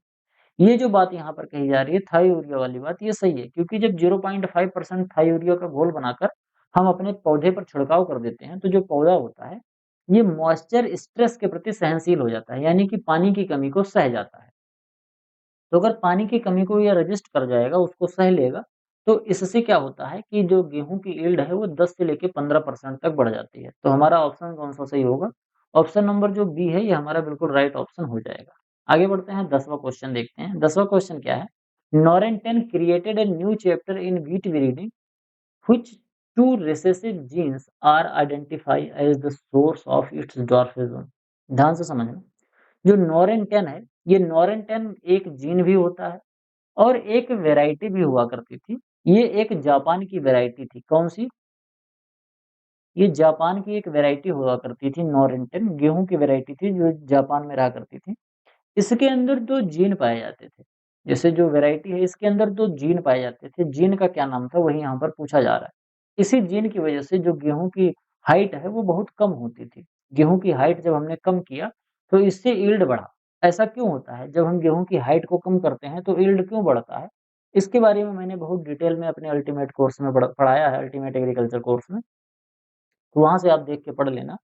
ये जो बात यहाँ पर कही जा रही है थाई यूरिया वाली बात, ये सही है, क्योंकि जब 0.5% थाई यूरिया का घोल बनाकर हम अपने पौधे पर छिड़काव कर देते हैं, तो जो पौधा होता है, ये मॉइस्चर स्ट्रेस के प्रति सहनशील हो जाता है, यानी कि पानी की कमी को सह जाता है। तो अगर पानी की कमी को ये रजिस्ट कर जाएगा, उसको सह लेगा, तो इससे क्या होता है कि जो गेहूँ की यील्ड है वो 10 से लेके 15% तक बढ़ जाती है। तो हमारा ऑप्शन कौन-सा सही होगा? ऑप्शन नंबर जो बी है, ये हमारा बिल्कुल राइट ऑप्शन हो जाएगा। आगे बढ़ते हैं, 10वाँ क्वेश्चन देखते हैं। 10वाँ क्वेश्चन क्या है? नॉरेन 10 created a new chapter in wheat breeding which two recessive genes are identified as the source of its dwarfism। ध्यान से समझना। जो नॉरेन 10 है, ये नॉरेन 10 एक जीन भी होता है और एक वैरायटी भी हुआ करती थी। ये एक जापान की वैरायटी थी। कौन-सी? ये जापान की एक वैरायटी हुआ करती थी नॉरिंटन, गेहूँ की वैरायटी थी जो जापान में रहा करती थी। इसके अंदर 2 जीन पाए जाते थे। जैसे जो वैरायटी है इसके अंदर 2 जीन पाए जाते थे। जीन का क्या नाम था वही यहाँ पर पूछा जा रहा है। इसी जीन की वजह से जो गेहूँ की हाइट है वो बहुत कम होती थी। गेहूँ की हाइट जब हमने कम किया तो इससे यील्ड बढ़ा। ऐसा क्यों होता है? जब हम गेहूँ की हाइट को कम करते हैं तो यील्ड क्यों बढ़ता है? इसके बारे में मैंने बहुत डिटेल में अपने अल्टीमेट कोर्स में पढ़ाया है, अल्टीमेट एग्रीकल्चर कोर्स में। तो वहाँ से आप देख के पढ़ लेना।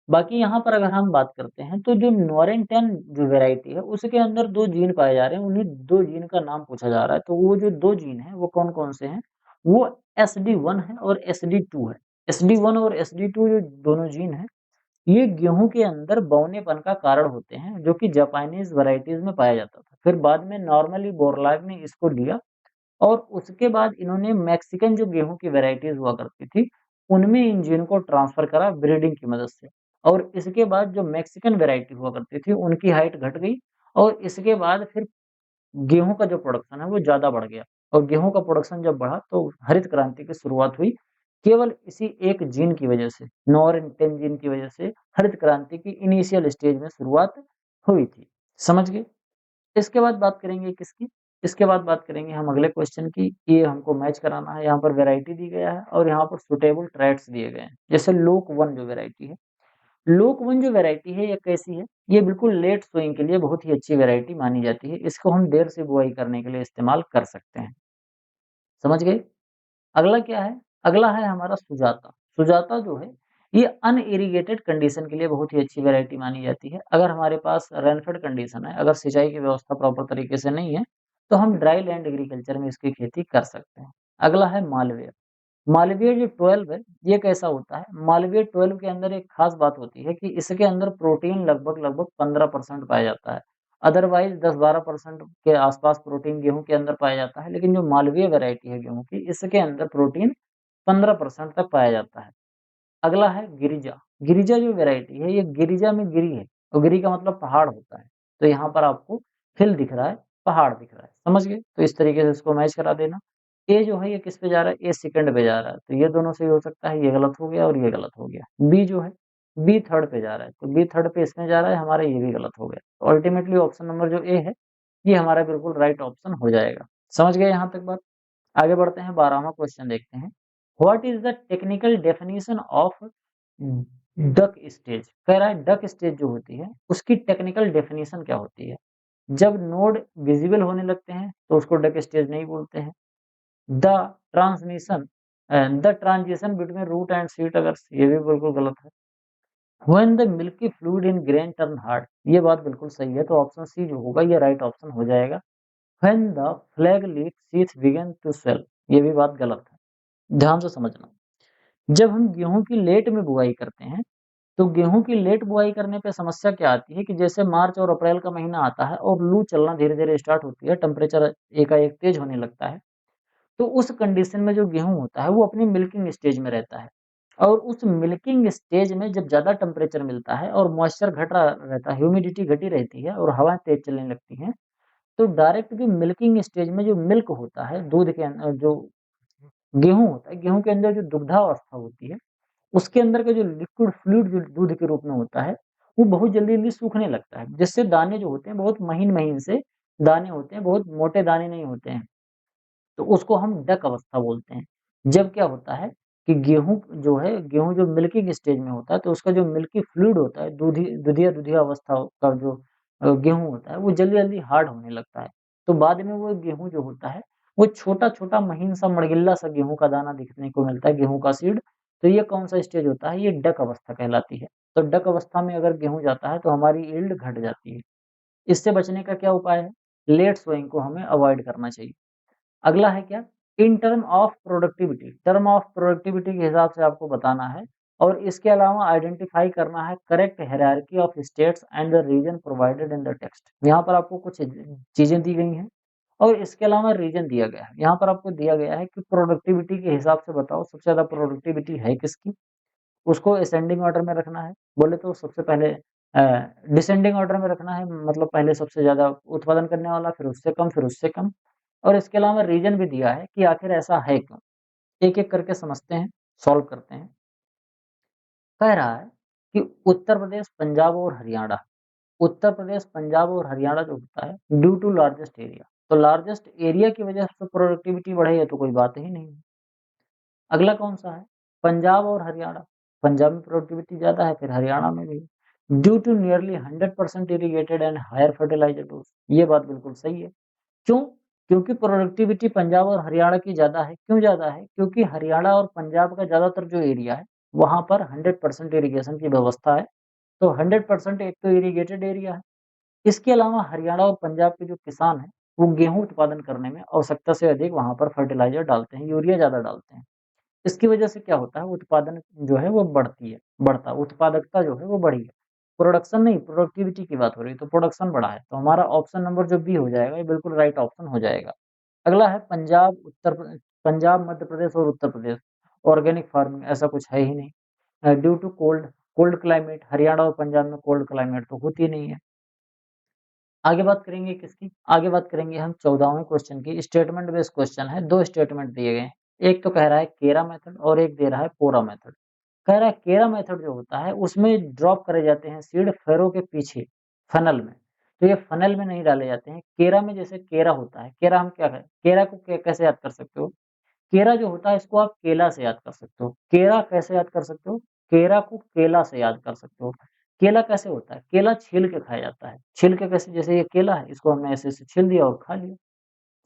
बाकी यहाँ पर अगर हम बात करते हैं तो जो नॉरेन 10 जो वैरायटी है उसके अंदर 2 जीन पाए जा रहे हैं, उन्हीं 2 जीन का नाम पूछा जा रहा है। तो वो जो 2 जीन हैं वो कौन-कौन से हैं? वो एसडी1 है और एसडी2 है। एसडी1 और एसडी2 जो दोनों जीन हैं, ये गेहूँ के अंदर बौनेपन का कारण होते हैं, जो कि जापानीज़ वैराइटीज़ में पाया जाता था। फिर बाद में नॉर्मली बोरलॉग ने इसको लिया और उसके बाद इन्होंने मैक्सिकन जो गेहूँ की वैराइटीज़ हुआ करती थी, उनमें इन जीन को ट्रांसफ़र करा ब्रीडिंग की मदद से। और इसके बाद जो मैक्सिकन वैराइटी हुआ करती थी, उनकी हाइट घट गई और इसके बाद फिर गेहूँ का जो प्रोडक्शन है वो ज़्यादा बढ़ गया और गेहूँ का प्रोडक्शन जब बढ़ा तो हरित क्रांति की शुरुआत हुई। केवल इसी एक जीन की वजह से, नॉरेंटेन जीन की वजह से हरित क्रांति की इनिशियल स्टेज में शुरुआत हुई थी। समझ गए? इसके बाद बात करेंगे किसकी? इसके बाद बात करेंगे हम अगले क्वेश्चन की। ये हमको मैच कराना है, यहाँ पर वैरायटी दी गया है और यहाँ पर सूटेबल ट्रेट्स दिए गए हैं। जैसे लोक 1 जो वैरायटी है, लोक 1 जो वैरायटी है ये कैसी है? ये बिल्कुल लेट सोइंग के लिए बहुत ही अच्छी वैरायटी मानी जाती है। इसको हम देर से बुआई करने के लिए इस्तेमाल कर सकते हैं। समझ गए? अगला क्या है? अगला है हमारा सुजाता। सुजाता जो है, ये अनइरिगेटेड कंडीशन के लिए बहुत ही अच्छी वैरायटी मानी जाती है। अगर हमारे पास रेनफेड कंडीशन है, अगर सिंचाई की व्यवस्था प्रॉपर तरीके से नहीं है, तो हम ड्राई लैंड एग्रीकल्चर में इसकी खेती कर सकते हैं। अगला है मालवीय। मालवीय जो 12 है, ये कैसा होता है? मालवीय 12 के अंदर एक खास बात होती है कि इसके अंदर प्रोटीन लगभग-लगभग 15% पाया जाता है। अदरवाइज़ 10-12% के आसपास प्रोटीन गेहूँ के अंदर पाया जाता है, लेकिन जो मालवीय वैरायटी है गेहूँ की, इसके अंदर प्रोटीन 15% तक पाया जाता है। अगला है गिरिजा। गिरिजा जो वैरायटी है, ये गिरिजा में गिरी है और गिरी का मतलब पहाड़ होता है। तो यहाँ पर आपको हिल दिख रहा है, पहाड़ दिख रहा है। समझ गए? तो इस तरीके से इसको मैच करा देना। ए जो है ये किस पे जा रहा है? ए सेकंड पे जा रहा है। तो ये दोनों सही हो सकता है, ये गलत हो गया और ये गलत हो गया। बी जो है, बी थर्ड पे जा रहा है। तो बी थर्ड पे इसमें जा रहा है, हमारा ये भी गलत हो गया। तो अल्टीमेटली ऑप्शन नंबर जो ए है, ये हमारा बिल्कुल राइट ऑप्शन हो जाएगा। समझ गए यहाँ तक बात? आगे बढ़ते हैं, 12वां क्वेश्चन देखते हैं। What is the technical definition of duck stage? कह रहा है डक स्टेज जो होती है, उसकी टेक्निकल डेफिनिशन क्या होती है? जब नोड विजिबल होने लगते हैं, तो उसको डक स्टेज नहीं बोलते हैं। The transmission the transition between root and seed, अगर ये भी बिल्कुल गलत है। When the milky fluid in grain turn hard, ये बात बिल्कुल सही है, तो ऑप्शन सी जो होगा ये राइट ऑप्शन हो जाएगा। When the flag leaf seeds begin to swell, ये भी बात गलत है। ध्यान से समझना। जब हम गेहूँ की लेट में बुआई करते हैं, तो गेहूँ की लेट बुआई करने पे समस्या क्या आती है कि जैसे मार्च और अप्रैल का महीना आता है और लू चलना धीरे-धीरे स्टार्ट होती है, टेम्परेचर एकाएक तेज़ होने लगता है। तो उस कंडीशन में जो गेहूँ होता है, वो अपनी मिल्किंग स्टेज में रहता है और उस मिल्किंग स्टेज में जब ज़्यादा टेम्परेचर मिलता है और मॉइस्चर घट रहा रहता है, ह्यूमिडिटी घटी रहती है और हवाएँ तेज़ चलने लगती हैं, तो डायरेक्ट जो मिल्किंग स्टेज में जो मिल्क होता है, दूध के जो गेहूँ होता है, गेहूँ के अंदर जो दुग्धावस्था होती है, उसके अंदर का जो लिक्विड फ्लूइड जो दूध के रूप में होता है, वो बहुत जल्दी-जल्दी सूखने लगता है, जिससे दाने जो होते हैं बहुत महीन-महीन से दाने होते हैं, बहुत मोटे दाने नहीं होते हैं। तो उसको हम डक अवस्था बोलते हैं। जब क्या होता है कि गेहूँ जो है, गेहूँ जो मिल्किंग स्टेज में होता है, तो उसका जो मिल्की फ्लूइड होता है, दुधिया-दुधिया अवस्था का जो गेहूँ होता है, वो जल्दी-जल्दी हार्ड होने लगता है। तो बाद में वो गेहूँ जो होता है, वो छोटा-छोटा महीन-सा मड़गिल्ला-सा गेहूँ का दाना दिखने को मिलता है, गेहूँ का सीड। तो ये कौन-सा स्टेज होता है? ये डक अवस्था कहलाती है। तो डक अवस्था में अगर गेहूँ जाता है, तो हमारी यील्ड घट जाती है। इससे बचने का क्या उपाय है? लेट सोइंग को हमें अवॉइड करना चाहिए। अगला है क्या? In term of productivity, term of productivity के हिसाब से आपको बताना है और इसके अलावा आइडेंटिफाई करना है correct hierarchy of states and the reason provided in the text. यहाँ पर आपको कुछ चीजें दी गई हैं और इसके अलावा रीजन दिया गया है। यहाँ पर आपको दिया गया है कि प्रोडक्टिविटी के हिसाब से बताओ सबसे ज्यादा प्रोडक्टिविटी है किसकी, उसको असेंडिंग ऑर्डर में रखना है। बोले तो सबसे पहले अ, डिसेंडिंग ऑर्डर में रखना है, मतलब पहले सबसे ज़्यादा उत्पादन करने वाला, फिर उससे कम और इसके अलावा रीज़न भी दिया है कि आखिर ऐसा है क्यों? एक-एक करके समझते हैं, सॉल्व करते हैं। कह रहा है कि उत्तर प्रदेश, पंजाब और हरियाणा, उत्तर प्रदेश, पंजाब और हरियाणा जो होता है ड्यू टू लार्जेस्ट एरिया, तो लार्जेस्ट एरिया की वजह से प्रोडक्टिविटी बढ़ी है तो कोई बात ही नहीं है। अगला कौन-सा है? पंजाब और हरियाणा। पंजाब में प्रोडक्टिविटी ज़्यादा है, फिर हरियाणा में भी। Due to nearly 100% irrigated and higher fertiliser dose. ये बात बिल्कुल सही है। क्यों? क्योंकि प्रोडक्टिविटी पंजाब और हरियाणा की ज़्यादा है। क्यों ज़्यादा है? क्योंकि हरियाणा और पंजाब का ज़्यादातर जो एरिया है, वहाँ पर 100% इरिगेशन की व्यवस्था है। तो 100% एक तो इरिगेटेड एरिया है। इसके अलावा हरियाणा और पंजाब के जो किसान हैं, वो गेहूँ उत्पादन करने में आवश्यकता से अधिक वहाँ पर फर्टिलाइज़र डालते हैं, यूरिया ज़्यादा डालते हैं। इसकी वजह से क्या होता है उत्पादन जो है वो उत्पादकता जो है वो बढ़ी है। प्रोडक्शन नहीं, प्रोडक्टिविटी की बात हो रही है, तो प्रोडक्शन बढ़ा है। तो हमारा ऑप्शन नंबर जो बी हो जाएगा, ये बिल्कुल राइट ऑप्शन हो जाएगा। अगला है पंजाब, मध्य प्रदेश और उत्तर प्रदेश, ऑर्गेनिक फार्मिंग ऐसा कुछ है ही नहीं। Due to cold cold climate, Haryana और पंजाब में कोल्ड क्लाइमेट तो होती नहीं है। आगे बात करेंगे किसकी? आगे बात करेंगे हम 14वें क्वेश्चन की। स्टेटमेंट बेस्ड क्वेश्चन है, 2 स्टेटमेंट दिए गए हैं। एक तो कह रहा है केरा मेथड और एक दे रहा है पोरा मेथड। कह रहा है केरा मेथड जो होता है उसमें ड्रॉप करे जाते हैं सीड फरो के पीछे, फनल में। तो ये फनल में नहीं डाले जाते हैं। केरा में जैसे केरा होता है, केरा हम क्या करें? केरा को कैसे याद कर सकते हो? केरा जो होता है इसको आप केला से याद कर सकते हो। केरा कैसे याद कर सकते हो? केरा को केला से याद कर सकते हो। केला कैसे होता है? केला छील के खाया जाता है। छील के कैसे? जैसे ये केला है, इसको हमने ऐसे-ऐसे छील दिया और खा लिया।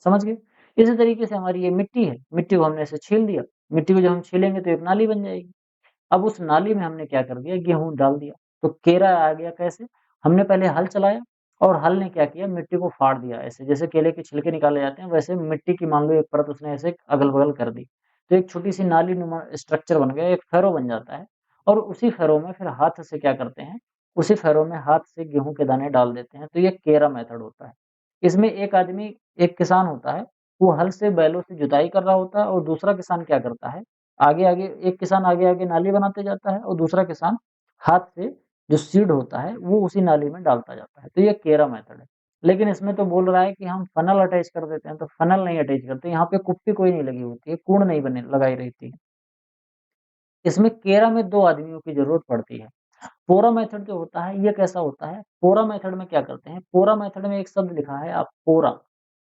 समझ गए? इसी तरीके से हमारी ये मिट्टी है, मिट्टी को हमने ऐसे छील दिया। मिट्टी को जब हम छीलेंगे तो एक नाली बन जाएगी। अब उस नाली में हमने क्या कर दिया? गेहूँ डाल दिया। तो केरा आ गया कैसे? हमने पहले हल चलाया और हल ने क्या किया? मिट्टी को फाड़ दिया ऐसे, जैसे केले के छिलके निकाले जाते हैं, वैसे मिट्टी की मान लो एक परत उसने ऐसे अगल-बगल कर दी। तो एक छोटी-सी नाली नुमा स्ट्रक्चर बन गया, एक फरो बन जाता है और उसी फरो में फिर हाथ से क्या करते हैं? उसी फरो में हाथ से गेहूँ के दाने डाल देते हैं, तो ये केरा मेथड होता है। इसमें एक किसान होता है, वो हल से बैलों से जुताई कर रहा होता है और दूसरा किसान क्या करता है? आगे-आगे एक किसान आगे-आगे नाली बनाते जाता है और दूसरा किसान हाथ से जो सीड होता है, वो उसी नाली में डालता जाता है। तो ये केरा मेथड है। लेकिन इसमें तो बोल रहा है कि हम फ़नल अटैच कर देते हैं, तो फ़नल नहीं अटैच करते। यहाँ पे कुप्पी कोई नहीं लगी होती है, कूण नहीं बने लगाई रहती है। इसमें केरा में 2 आदमियों की ज़रूरत पड़ती है। पोरा मेथड जो होता है, ये कैसा होता है? पोरा मेथड में क्या करते हैं? पोरा मेथड में एक शब्द लिखा है आप पोरा।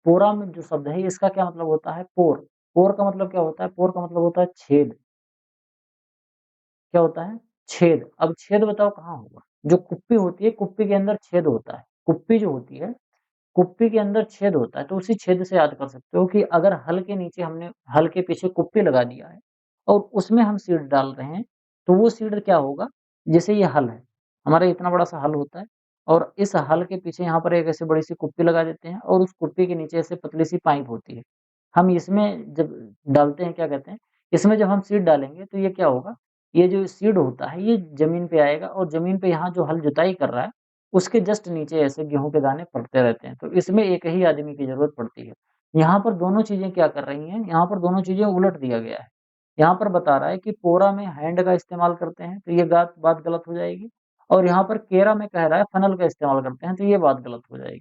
पोरा में जो शब्द है, इसका क्या मतलब होता है? पोर। पोर का मतलब क्या होता है? पोर का मतलब होता है छेद। क्या होता है? छेद। अब छेद बताओ कहाँ होगा? जो कुप्पी होती है, कुप्पी के अंदर छेद होता है। कुप्पी जो होती है, कुप्पी के अंदर छेद होता है, तो उसी छेद से याद कर सकते हो कि अगर हल के नीचे हमने हल के पीछे कुप्पी लगा दिया है और उसमें हम सीड डाल रहे हैं, तो वो सीड क्या होगा? जैसे ये हल है, हमारा इतना बड़ा-सा हल होता है और इस हल के पीछे यहाँ पर एक ऐसी बड़ी-सी कुप्पी लगा देते हैं और उस कुप्पी के नीचे ऐसे पतली-सी पाइप होती है। हम इसमें जब डालते हैं क्या कहते हैं? इसमें जब हम सीड डालेंगे तो ये क्या होगा? ये जो सीड होता है ये ज़मीन पे आएगा और ज़मीन पे यहाँ जो हल जुताई कर रहा है, उसके जस्ट नीचे ऐसे गेहूँ के दाने पड़ते रहते हैं। तो इसमें एक ही आदमी की ज़रूरत पड़ती है। यहाँ पर दोनों चीज़ें क्या कर रही हैं? यहाँ पर दोनों चीज़ें उलट दिया गया है। यहाँ पर बता रहा है कि पोरा में हैंड का इस्तेमाल करते हैं, तो ये गात बात गलत हो जाएगी और यहाँ पर केरा में कह रहा है फनल का इस्तेमाल करते हैं, तो ये बात गलत हो जाएगी।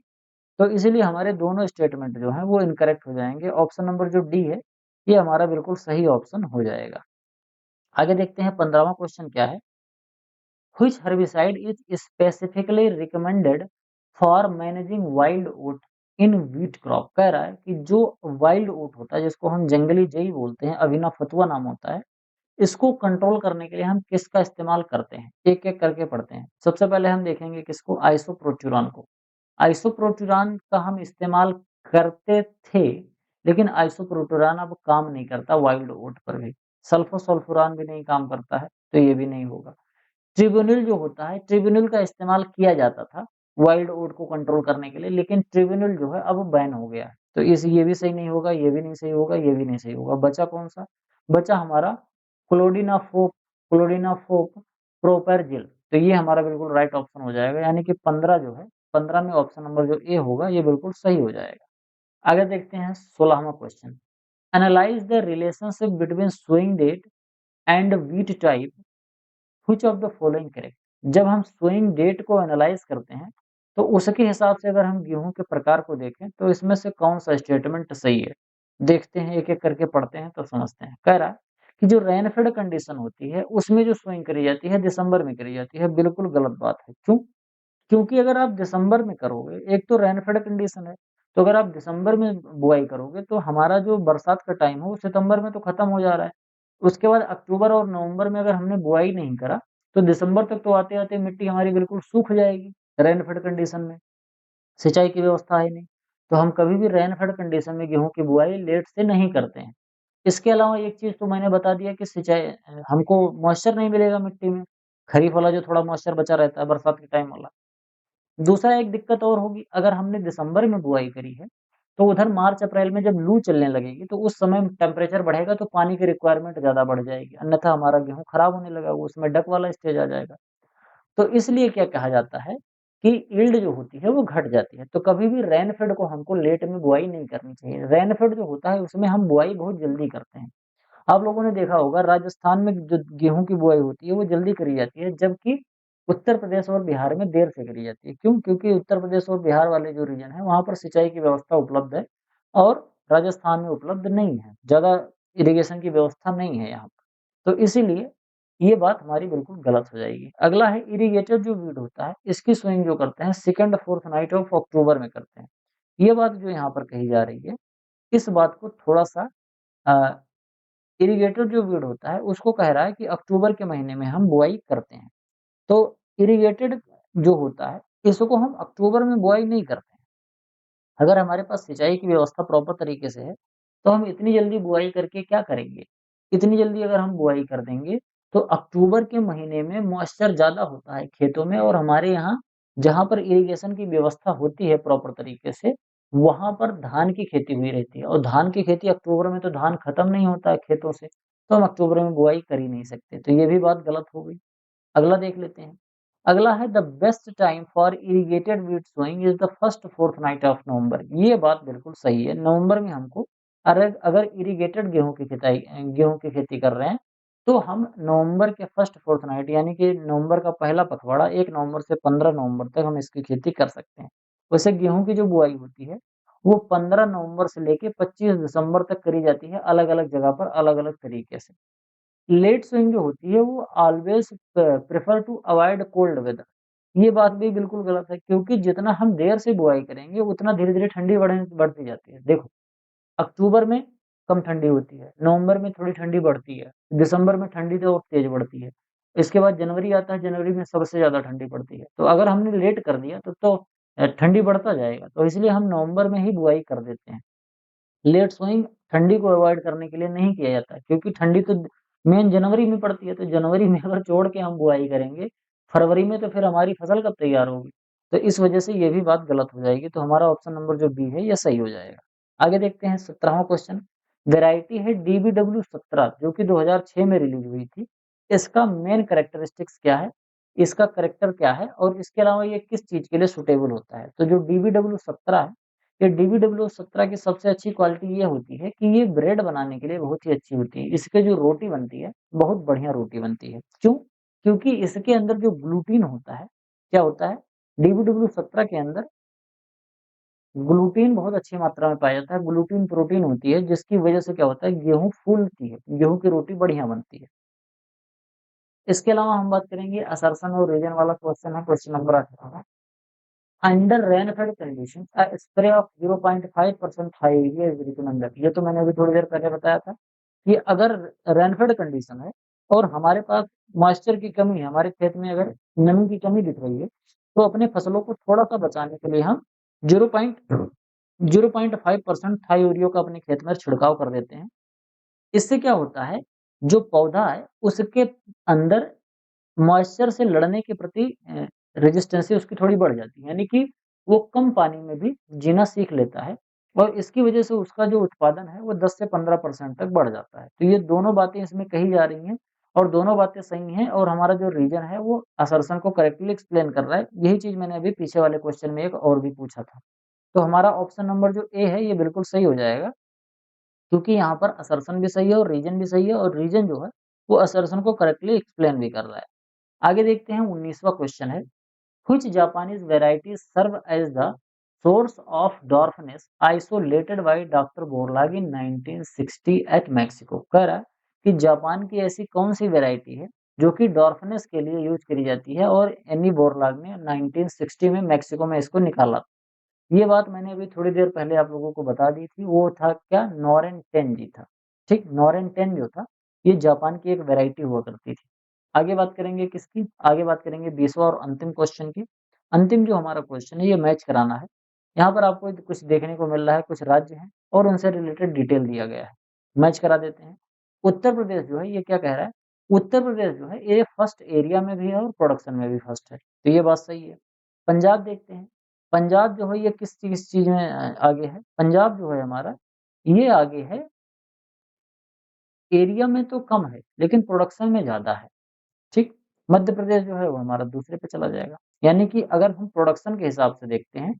तो इसीलिए हमारे दोनों स्टेटमेंट जो हैं वो इनकरेक्ट हो जाएँगे। ऑप्शन नंबर जो डी है, ये हमारा बिल्कुल सही ऑप्शन हो जाएगा। आगे देखते हैं 15वां क्वेश्चन क्या है? Which herbicide is specifically recommended for managing wild oat in wheat crop? कह रहा है कि जो वाइल्ड ओट होता है जिसको हम जंगली जई बोलते हैं, अविना फतुआ नाम होता है, इसको कंट्रोल करने के लिए हम किसका इस्तेमाल करते हैं? एक-एक करके पढ़ते हैं। सबसे पहले हम देखेंगे किसको? आइसोप्रोट्यूरॉन को। आइसोप्रोट्यूरॉन का हम इस्तेमाल करते थे, लेकिन आइसोप्रोट्यूरॉन अब काम नहीं करता वाइल्ड ओट पर भी। सल्फोसल्फुरान भी नहीं काम करता है, तो ये भी नहीं होगा। ट्रिब्यूनिल जो होता है, ट्रिब्यूनिल का इस्तेमाल किया जाता था वाइल्ड ओट को कंट्रोल करने के लिए, लेकिन ट्रिब्यूनिल जो है अब बैन हो गया है। तो इस ये भी सही नहीं होगा, ये भी नहीं सही होगा, ये भी नहीं सही होगा। बचा कौन-सा? बचा हमारा क्लोडिनाफोप क्लोडिनाफोप प्रोपेरजिल। तो ये हमारा बिल्कुल राइट ऑप्शन हो जाएगा, यानी कि 15 जो है, 15 में ऑप्शन नंबर जो ए होगा, ये बिल्कुल सही हो जाएगा। आगे देखते हैं 16वां question. Analyse the relationship between sowing date and wheat type, which of the following correct? जब हम सोइंग डेट को एनालाइज़ करते हैं, तो उसके हिसाब से अगर हम गेहूँ के प्रकार को देखें, तो इसमें से कौन-सा स्टेटमेंट सही है? देखते हैं, एक-एक करके पढ़ते हैं तो समझते हैं। कह रहा है कि जो रेनफेड कंडीशन होती है, उसमें जो सोइंग करी जाती है, दिसंबर में करी जाती है। बिल्कुल गलत बात है। क्यों? क्योंकि अगर आप दिसंबर में करोगे, एक तो रेनफेड कंडीशन है, तो अगर आप दिसंबर में बुआई करोगे, तो हमारा जो बरसात का टाइम है, वो सितंबर में तो खत्म हो जा रहा है। उसके बाद अक्टूबर और नवंबर में अगर हमने बुआई नहीं करा, तो दिसंबर तक तो आते-आते मिट्टी हमारी बिल्कुल सूख जाएगी, रेनफेड कंडीशन में। सिंचाई की व्यवस्था है नहीं, तो हम कभी भी रेनफेड कंडीशन में गेहूँ की बुआई लेट से नहीं करते हैं। इसके अलावा एक चीज़ तो मैंने बता दिया कि हमको मॉइस्चर नहीं मिलेगा मिट्टी में, खरीफ वाला जो थोड़ा मॉइस्चर बचा रहता है, बरसात के टाइम वाला। दूसरा एक दिक्कत और होगी, अगर हमने दिसंबर में बुआई करी है, तो उधर मार्च-अप्रैल में जब लू चलने लगेगी, तो उस समय टेम्परेचर बढ़ेगा, तो पानी की रिक्वायरमेंट ज़्यादा बढ़ जाएगी, अन्यथा हमारा गेहूँ खराब होने लगा, वो उसमें डक वाला स्टेज आ जाएगा। तो इसलिए क्या कहा जाता है कि यील्ड जो होती है वो घट जाती है। तो कभी भी रेनफेड को हमको लेट में बुआई नहीं करनी चाहिए। रेनफेड जो होता है उसमें हम बुआई बहुत जल्दी करते हैं। आप लोगों ने देखा होगा राजस्थान में जो गेहूँ की बुआई होती है वो जल्दी करी जाती है, जबकि उत्तर प्रदेश और बिहार में देर से करी जाती है। क्यों? क्योंकि उत्तर प्रदेश और बिहार वाले जो रीजन है वहाँ पर सिंचाई की व्यवस्था उपलब्ध है और राजस्थान में उपलब्ध नहीं है। ज़्यादा इरिगेशन की व्यवस्था नहीं है यहाँ पर। तो इसीलिए ये बात हमारी बिल्कुल गलत हो जाएगी। अगला है इरिगेटेड जो वीड होता है, इसकी सोइंग जो करते हैं 2nd 4th night of October में करते हैं। ये बात जो यहाँ पर कही जा रही है, इस बात को थोड़ा-सा अ, इरिगेटेड जो वीड होता है, उसको कह रहा है कि अक्टूबर के महीने में हम बुआई करते हैं। तो इरिगेटेड जो होता है, इसको हम अक्टूबर में बुआई नहीं करते हैं। अगर हमारे पास सिंचाई की व्यवस्था प्रॉपर तरीके से है, तो हम इतनी जल्दी बुआई करके क्या करेंगे? इतनी जल्दी अगर हम बुआई कर देंगे, तो अक्टूबर के महीने में मॉइस्चर ज़्यादा होता है खेतों में और हमारे यहाँ जहाँ पर इरिगेशन की व्यवस्था होती है प्रॉपर तरीके से, वहाँ पर धान की खेती हुई रहती है और धान की खेती अक्टूबर में तो धान खत्म नहीं होता है खेतों से, तो हम अक्टूबर में बुआई कर ही नहीं सकते। तो ये भी बात गलत हो गई। अगला देख लेते हैं। अगला है the best time for irrigated wheat sowing is the first 4th night of November. ये बात बिल्कुल सही है। नवंबर में हमको अगर अगर इरिगेटेड गेहूँ की खेती कर रहे हैं, तो हम नवंबर के फर्स्ट 4th नाइट यानी कि नवंबर का पहला पखवाड़ा 1 नवंबर से 15 नवंबर तक हम इसकी खेती कर सकते हैं। वैसे गेहूँ की जो बुआई होती है, वो 15 नवंबर से लेके 25 दिसंबर तक करी जाती है, अलग-अलग जगह पर अलग-अलग तरीके से। लेट स्विंग जो होती है वो always prefer to avoid cold weather. ये बात भी बिल्कुल गलत है क्योंकि जितना हम देर से बुआई करेंगे उतना धीरे-धीरे ठंडी बढ़ती जाती है। देखो, अक्टूबर में कम ठंडी होती है, नवंबर में थोड़ी ठंडी बढ़ती है, दिसंबर में ठंडी तो तेज़ बढ़ती है। इसके बाद जनवरी आता है, जनवरी में सबसे ज़्यादा ठंडी पड़ती है। तो अगर हमने लेट कर दिया तो ठंडी बढ़ता जाएगा। तो इसलिए हम नवंबर में ही बुआई कर देते हैं। लेट सोइंग ठंडी को अवॉइड करने के लिए नहीं किया जाता है क्योंकि ठंडी तो मेन जनवरी में पड़ती है, तो जनवरी में अगर छोड़ के हम बुआई करेंगे, फरवरी में तो फिर हमारी फसल कब तैयार होगी? तो इस वजह से ये भी बात गलत हो जाएगी, तो हमारा ऑप्शन नंबर जो बी है, ये सही हो जाएगा। आगे देखते हैं 17वां क्वेश्चन। वैरायटी है डीबीडब्ल्यू 17 जो कि 2006 में रिलीज़ हुई थी। इसका मेन कैरेक्टरिस्टिक्स क्या है? इसका कैरेक्टर क्या है? और इसके अलावा ये किस चीज़ के लिए सूटेबल होता है? तो जो डीबीडब्ल्यू 17 है, ये डीबीडब्ल्यू 17 की सबसे अच्छी क्वालिटी ये होती है कि ये ब्रेड बनाने के लिए बहुत ही अच्छी होती है। इसकी जो रोटी बनती है, बहुत बढ़िया रोटी बनती है। क्यों? क्योंकि इसके अंदर जो ग्लूटीन होता है, क्या होता है? डीबीडब्ल्यू 17 के अंदर ग्लूटीन बहुत अच्छी मात्रा में पाया जाता है। ग्लूटीन प्रोटीन होती है जिसकी वजह से क्या होता है गेहूँ फूलती है, गेहूँ की रोटी बढ़िया बनती है। इसके अलावा हम बात करेंगे असर्शन और रीजन वाला क्वेश्चन है, question number 18। Under rainfed condition spray of 0.5% thiourea is recommended. ये तो मैंने अभी थोड़ी देर पहले बताया था कि अगर रेनफेड कंडीशन है और हमारे पास मॉइस्चर की कमी है, हमारे खेत में अगर नमी की कमी दिख रही है, तो अपने फसलों को थोड़ा-सा बचाने के लिए हम 0.05% थाई का अपने खेत में छिड़काव कर देते हैं। इससे क्या होता है, जो पौधा है उसके अंदर मॉइस्चर से लड़ने के प्रति रेजिस्टेंसी उसकी थोड़ी बढ़ जाती है, यानी कि वो कम पानी में भी जीना सीख लेता है और इसकी वजह से उसका जो उत्पादन है वो 10 से 15% तक बढ़ जाता है। तो ये दोनों बातें इसमें कही जा रही हैं और दोनों बातें सही हैं और हमारा जो रीज़न है वो असर्शन को करेक्टली एक्सप्लेन कर रहा है। यही चीज़ मैंने अभी पीछे वाले क्वेश्चन में एक और भी पूछा था। तो हमारा ऑप्शन नंबर जो ए है ये बिल्कुल सही हो जाएगा, क्योंकि यहाँ पर असर्शन भी सही है और रीज़न भी सही है और रीज़न जो है वो असर्शन को करेक्टली एक्सप्लेन भी कर रहा है। आगे देखते हैं 19वां क्वेश्चन है, which Japanese variety serve as the source of dwarfness isolated by doctor Borlaug in 1960 at Mexico. कह रहा है कि जापान की ऐसी कौन-सी वेराइटी है जो कि डॉर्फनेस के लिए यूज़ करी जाती है और एनी बोरलाग ने 1960 में मेक्सिको में इसको निकाला। ये बात मैंने अभी थोड़ी देर पहले आप लोगों को बता दी थी, वो था क्या, नॉरेन टेनजी था, ठीक? नॉरेन 10 जो था, ये जापान की एक वैरायटी हुआ करती थी। आगे बात करेंगे किसकी? आगे बात करेंगे 20वां और अंतिम क्वेश्चन की। अंतिम जो हमारा क्वेश्चन है ये मैच कराना है। यहाँ पर आपको कुछ देखने को मिल रहा है, कुछ राज्य हैं और उनसे रिलेटेड डिटेल दिया गया है। मैच करा देते हैं। उत्तर प्रदेश जो है ये क्या कह रहा है? उत्तर प्रदेश जो है ये फर्स्ट एरिया में भी है और प्रोडक्शन में भी फर्स्ट है। तो ये बात सही है। पंजाब देखते हैं। पंजाब जो है ये किस चीज़ में आगे है? पंजाब जो है हमारा, ये आगे है, एरिया में तो कम है, लेकिन प्रोडक्शन में ज़्यादा है, ठीक? मध्य प्रदेश जो है वो हमारा दूसरे पे चला जाएगा। यानी कि अगर हम प्रोडक्शन के हिसाब से देखते हैं,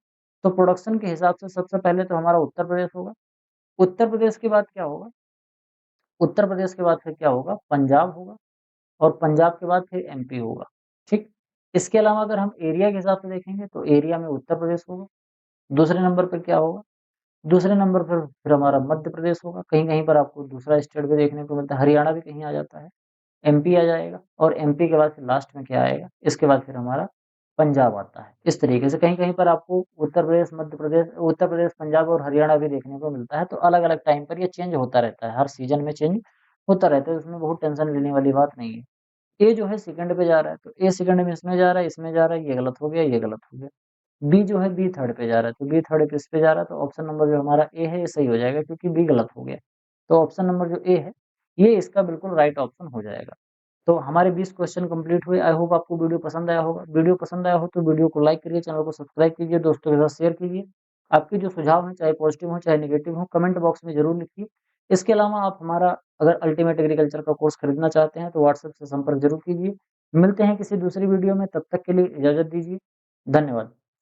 तो प्रोडक्शन के हिसाब से सबसे पहले तो हमारा उत्तर प्रदेश होगा। उत्तर प्रदेश के बाद क्या होगा? उत्तर प्रदेश के बाद फिर क्या होगा? पंजाब होगा और पंजाब के बाद फिर एमपी होगा, ठीक? इसके अलावा अगर हम एरिया के हिसाब से देखेंगे, तो एरिया में उत्तर प्रदेश होगा। दूसरे नंबर पे क्या होगा? दूसरे नंबर पर फिर हमारा मध्य प्रदेश होगा, कहीं-कहीं पर आपको दूसरा स्टेट भी देखने को मिलता है, हरियाणा भी कहीं आ जाता है, एमपी आ जाएगा और एमपी के बाद फिर लास्ट में क्या आएगा? इसके बाद फिर हमारा पंजाब आता है। इस तरीके से कहीं-कहीं पर आपको उत्तर प्रदेश, मध्य प्रदेश, उत्तर प्रदेश, पंजाब और हरियाणा भी देखने को मिलता है, तो अलग-अलग टाइम पर ये चेंज होता रहता है, हर सीज़न में चेंज होता रहता है, उसमें बहुत टेंशन लेने वाली बात नहीं है। ए जो है सेकंड पे जा रहा है, तो ए सेकंड में इसमें जा रहा है, इसमें जा रहा है, ये गलत हो गया, ये गलत हो गया। बी जो है बी थर्ड पे जा रहा है, तो बी थर्ड किस पे जा रहा है, तो ऑप्शन नंबर जो हमारा ए है ये सही हो जाएगा क्योंकि बी गलत हो गया। तो ऑप्शन नंबर जो ए है, ये इसका बिल्कुल राइट ऑप्शन हो जाएगा। तो हमारे 20 क्वेश्चन कंप्लीट हुए। आई होप आपको वीडियो पसंद आया होगा। वीडियो पसंद आया हो तो वीडियो को लाइक करिए, चैनल को सब्सक्राइब कीजिए, दोस्तों के साथ शेयर कीजिए। आपके जो सुझाव हैं, चाहे पॉजिटिव हो, चाहे नेगेटिव हो, कमेंट बॉक्स में ज़रूर लिखिए। इसके अलावा आप हमारा अगर अल्टीमेट एग्रीकल्चर का कोर्स खरीदना चाहते हैं, तो व्हाट्सएप से संपर्क ज़रूर कीजिए। मिलते हैं किसी दूसरी वीडियो में, तब तक के लिए इजाज़त दीजिए। धन्यवाद।